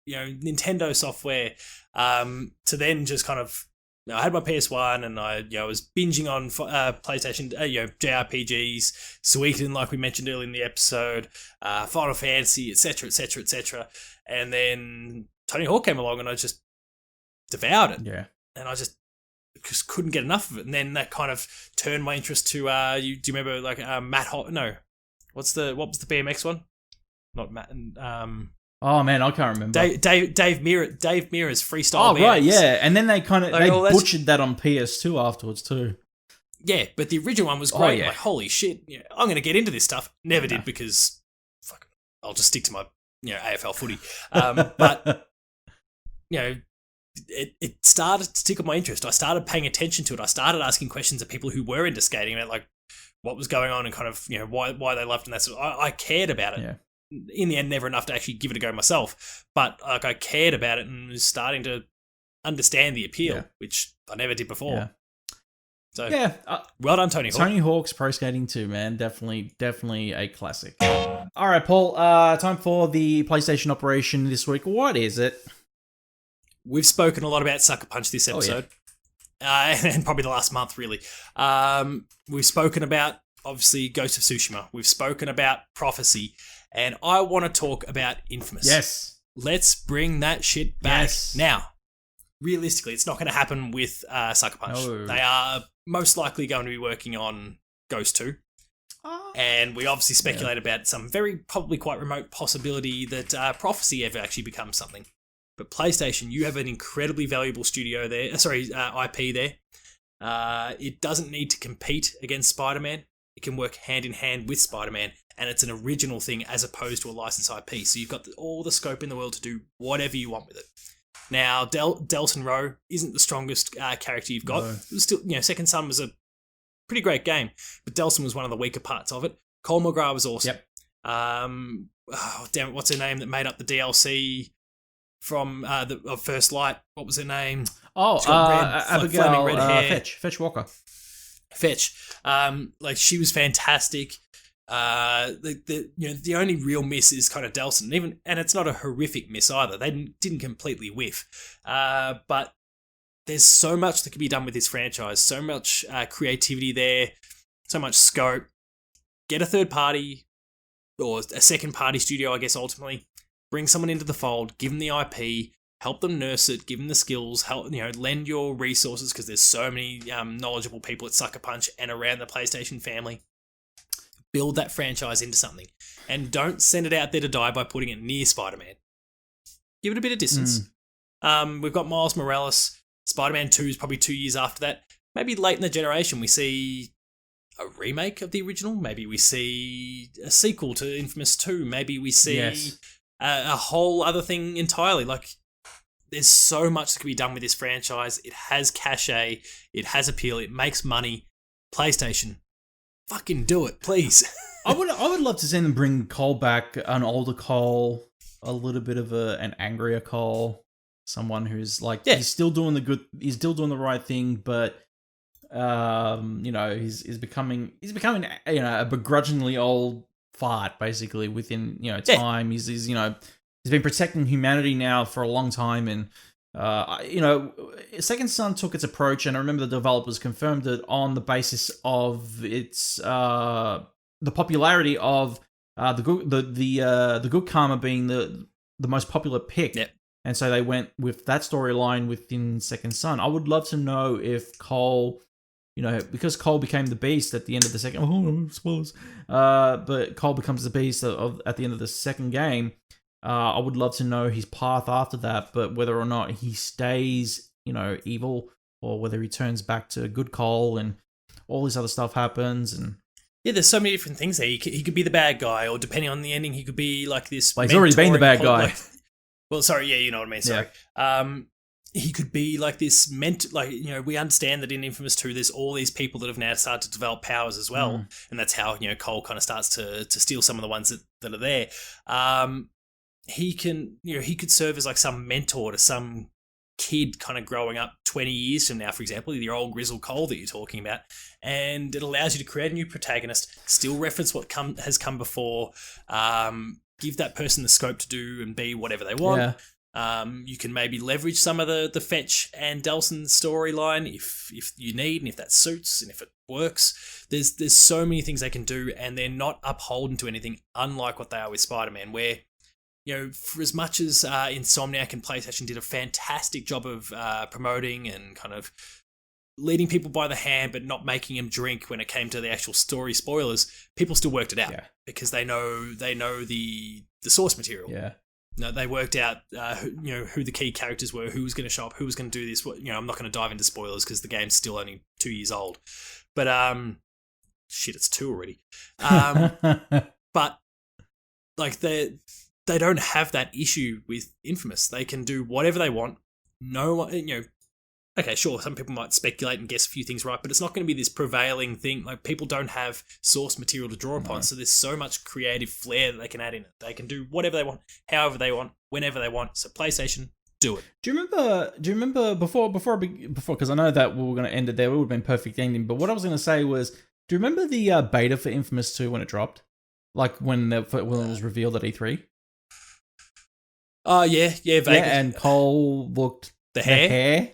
S2: Nintendo software. To then just kind of, I had my PS1 and I was binging on PlayStation, JRPGs, Suikoden, like we mentioned earlier in the episode, Final Fantasy, etc., etc., etc. And then Tony Hawk came along and I just devoured it.
S1: Yeah.
S2: And I just couldn't get enough of it. And then that kind of turned my interest to, do you remember like Matt Hot? No. What was the BMX one? Not Matt.
S1: Oh man, I can't remember.
S2: Dave Mirra's freestyle.
S1: Oh
S2: BMX.
S1: right, yeah, and then they kind of
S2: like,
S1: butchered that on PS2 afterwards too.
S2: Yeah, but the original one was great.
S1: Oh, yeah.
S2: Like holy shit, I'm going to get into this stuff. Never did because, fuck, I'll just stick to my AFL footy. But it started to tickle my interest. I started paying attention to it. I started asking questions of people who were into skating about like what was going on and kind of why they loved and that sort of, I cared about it.
S1: Yeah.
S2: In the end, never enough to actually give it a go myself, but like I cared about it and was starting to understand the appeal, which I never did before.
S1: Yeah.
S2: So well done, Tony Hawk.
S1: Tony Hawk's Pro Skating 2, man, definitely a classic. All right, Paul. Time for the PlayStation operation this week. What is it?
S2: We've spoken a lot about Sucker Punch this episode, and probably the last month, really. We've spoken about obviously Ghost of Tsushima. We've spoken about Prophecy. And I want to talk about Infamous.
S1: Yes.
S2: Let's bring that shit back.
S1: Yes.
S2: Now, realistically, it's not going to happen with Sucker Punch.
S1: No.
S2: They are most likely going to be working on Ghost 2. And we obviously speculate about some very probably quite remote possibility that Prophecy ever actually becomes something. But PlayStation, you have an incredibly valuable studio there. IP there. It doesn't need to compete against Spider-Man. It can work hand in hand with Spider-Man. And it's an original thing as opposed to a licensed IP. So you've got all the scope in the world to do whatever you want with it. Now, Delton Rowe isn't the strongest character you've got. No. It was still, Second Son was a pretty great game, but Delson was one of the weaker parts of it. Cole McGrath was awesome.
S1: Yep.
S2: What's her name that made up the DLC from of First Light? What was her name?
S1: Oh, Abigail
S2: red hair.
S1: Fetch Walker.
S2: Fetch. She was fantastic. The only real miss is kind of Delson, and it's not a horrific miss either. They didn't completely whiff, but there's so much that can be done with this franchise. So much creativity there, so much scope. Get a third party or a second party studio, I guess. Ultimately, bring someone into the fold, give them the IP, help them nurse it, give them the skills, lend your resources because there's so many knowledgeable people at Sucker Punch and around the PlayStation family. Build that franchise into something. And don't send it out there to die by putting it near Spider-Man. Give it a bit of distance. We've got Miles Morales. Spider-Man 2 is probably 2 years after that. Maybe late in the generation we see a remake of the original. Maybe we see a sequel to Infamous 2. Maybe we see a whole other thing entirely. Like, there's so much that can be done with this franchise. It has cachet. It has appeal. It makes money. PlayStation, fucking do it, please.
S1: I would love to see them bring Cole back, an older Cole, a little bit of an angrier Cole, someone who's like he's still doing the right thing, but he's becoming a begrudgingly old fart basically within time. He's been protecting humanity now for a long time, and Second Son took its approach, and I remember the developers confirmed it on the basis of its the popularity of the good karma being the most popular pick.
S2: Yep.
S1: And so they went with that storyline within Second Son. I would love to know if Cole, because Cole became the beast at the end of the second. Oh, spoilers! But Cole becomes the beast at the end of the second game. I would love to know his path after that, but whether or not he stays, evil, or whether he turns back to good Cole and all this other stuff happens. And
S2: yeah, there's so many different things there. He could be the bad guy, or depending on the ending, he could be like this.
S1: Well, he's already been the bad guy.
S2: Well, sorry, yeah, you know what I mean. Sorry. Yeah. He could be like this we understand that in Infamous 2 there's all these people that have now started to develop powers as well, and that's how Cole kind of starts to steal some of the ones that are there. He could serve as like some mentor to some kid kind of growing up 20 years from now, for example, your old grizzled Cole that you're talking about, and it allows you to create a new protagonist, still reference what has come before, give that person the scope to do and be whatever they want. You can maybe leverage some of the Fetch and Delson storyline if you need, and if that suits and if it works. There's so many things they can do, and they're not upholden to anything, unlike what they are with Spider-Man, where for as much as Insomniac and PlayStation did a fantastic job of promoting and kind of leading people by the hand, but not making them drink when it came to the actual story spoilers, people still worked it out because they know the source material.
S1: Yeah.
S2: No, they worked out, who the key characters were, who was going to show up, who was going to do this. I'm not going to dive into spoilers because the game's still only 2 years old. But shit, it's 2 already. But like they don't have that issue with Infamous. They can do whatever they want. No one, okay, sure, some people might speculate and guess a few things right, but it's not going to be this prevailing thing. Like, people don't have source material to draw upon, so there's so much creative flair that they can add in it. They can do whatever they want, however they want, whenever they want. So PlayStation, do it.
S1: Do you remember before, because I know that we were going to end it there, it would have been perfect ending, but what I was going to say was, do you remember the beta for Infamous 2 when it dropped? Like, when it was revealed at E3?
S2: Yeah, vaguely.
S1: Yeah, and Cole looked... The hair.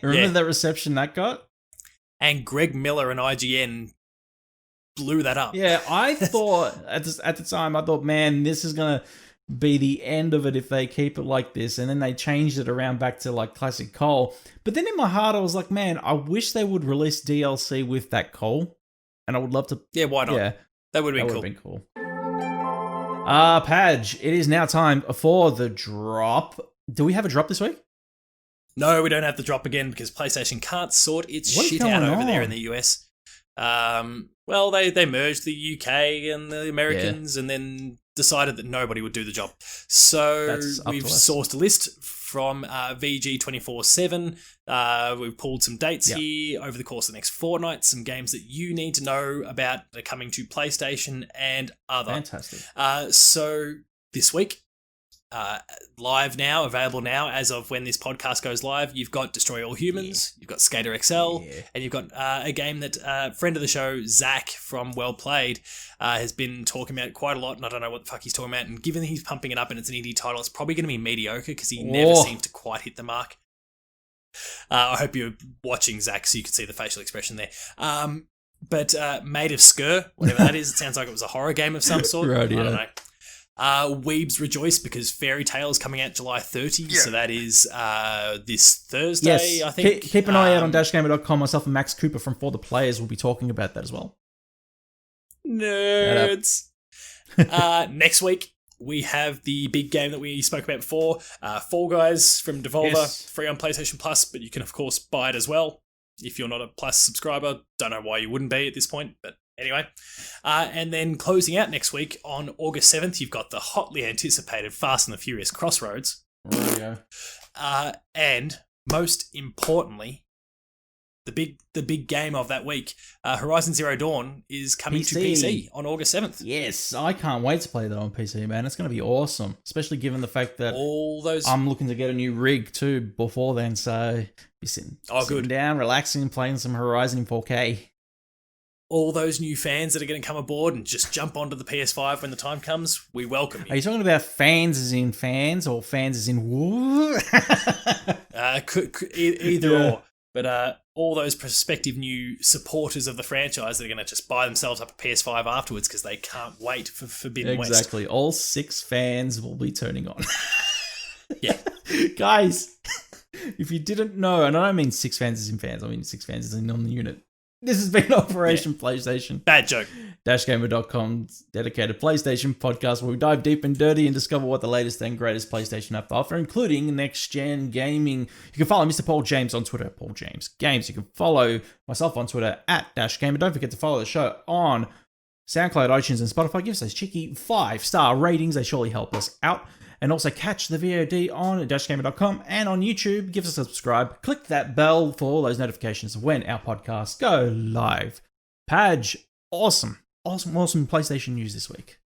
S1: Remember that reception that got?
S2: And Greg Miller and IGN blew that up.
S1: Yeah, I thought, at the time, man, this is going to be the end of it if they keep it like this. And then they changed it around back to, like, classic Cole. But then in my heart, I was like, man, I wish they would release DLC with that Cole. And I would love to...
S2: Yeah, why not? Yeah, that would have been cool.
S1: Padge, it is now time for the drop. Do we have a drop this week?
S2: No, we don't have the drop again because PlayStation can't sort its shit out over there in the US. Well, they merged the UK and the Americans and then decided that nobody would do the job. So we've sourced a list from VG247. We've pulled some dates here over the course of the next fortnight, some games that you need to know about that are coming to PlayStation and other.
S1: Fantastic.
S2: So this week, live now, available now as of when this podcast goes live, you've got Destroy All Humans, you've got Skater XL, and you've got a game that friend of the show, Zach from Well Played, has been talking about quite a lot, and I don't know what the fuck he's talking about, and given that he's pumping it up and it's an indie title, it's probably going to be mediocre because he never seems to quite hit the mark. I hope you're watching Zach so you can see the facial expression there. But Made of Skur, whatever that is, it sounds like it was a horror game of some sort.
S1: Right,
S2: I don't know. Weebs rejoice because Fairy Tail is coming out July 30, so that is this Thursday, I think.
S1: Keep an eye out on dashgamer.com. Myself and Max Cooper from For the Players will be talking about that as well.
S2: Nerds. Next week, we have the big game that we spoke about before, Fall Guys from Devolver, free on PlayStation Plus, but you can, of course, buy it as well. If you're not a Plus subscriber, don't know why you wouldn't be at this point, but Anyway, and then closing out next week on August 7th, you've got the hotly anticipated Fast and the Furious Crossroads.
S1: There we go.
S2: And most importantly, the big game of that week, Horizon Zero Dawn is coming to PC on August 7th.
S1: Yes, I can't wait to play that on PC, man. It's going to be awesome, especially given the fact that I'm looking to get a new rig too before then, so be sitting down, relaxing, playing some Horizon in 4K.
S2: All those new fans that are going to come aboard and just jump onto the PS5 when the time comes, we welcome you.
S1: Are you talking about fans as in fans or fans as in woo?
S2: Either or. But all those prospective new supporters of the franchise that are going to just buy themselves up a PS5 afterwards because they can't wait for Forbidden West.
S1: Exactly. All 6 fans will be turning on.
S2: Yeah.
S1: Guys, if you didn't know, and I don't mean 6 fans as in fans, I mean 6 fans as in on the unit. This has been Operation PlayStation.
S2: Bad joke.
S1: Dashgamer.com's dedicated PlayStation podcast where we dive deep and dirty and discover what the latest and greatest PlayStation have to offer, including next-gen gaming. You can follow Mr. Paul James on Twitter, Paul James Games. You can follow myself on Twitter @Dashgamer. Don't forget to follow the show on SoundCloud, iTunes, and Spotify. Give us those cheeky 5-star ratings. They surely help us out. And also catch the VOD on dashgamer.com and on YouTube. Give us a subscribe. Click that bell for all those notifications when our podcasts go live. Padge, awesome PlayStation news this week.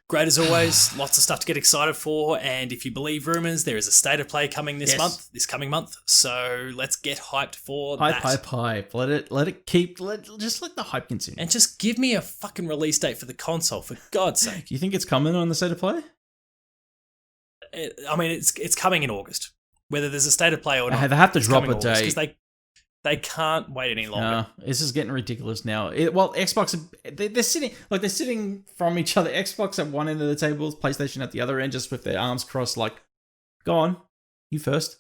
S2: Great as always. Lots of stuff to get excited for. And if you believe rumors, there is a State of Play coming this coming month. So let's get hyped for that.
S1: Hype. Let the hype continue.
S2: And just give me a fucking release date for the console, for God's sake.
S1: Do you think it's coming on the State of Play?
S2: It's coming in August. Whether there's a State of Play or not,
S1: they have to drop a date
S2: because they can't wait any longer.
S1: This is getting ridiculous now. Xbox they're sitting from each other. Xbox at one end of the table, PlayStation at the other end, just with their arms crossed. Like, go on, you first.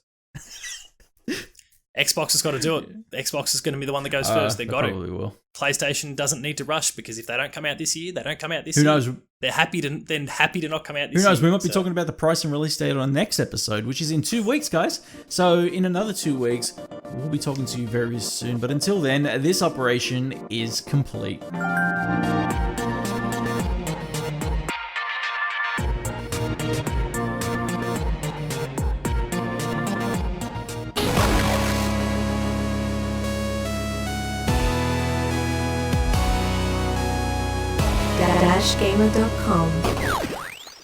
S2: Xbox has got to do it. Xbox is going to be the one that goes first. They've got to.
S1: Probably will.
S2: PlayStation doesn't need to rush because if they don't come out this year, they don't come out this
S1: year.
S2: Who
S1: knows?
S2: They're happy to not come out this year.
S1: Who knows? We might be talking about the price and release date on our next episode, which is in 2 weeks, guys. So in another 2 weeks, we'll be talking to you very soon. But until then, this operation is complete.
S3: Dashgamer.com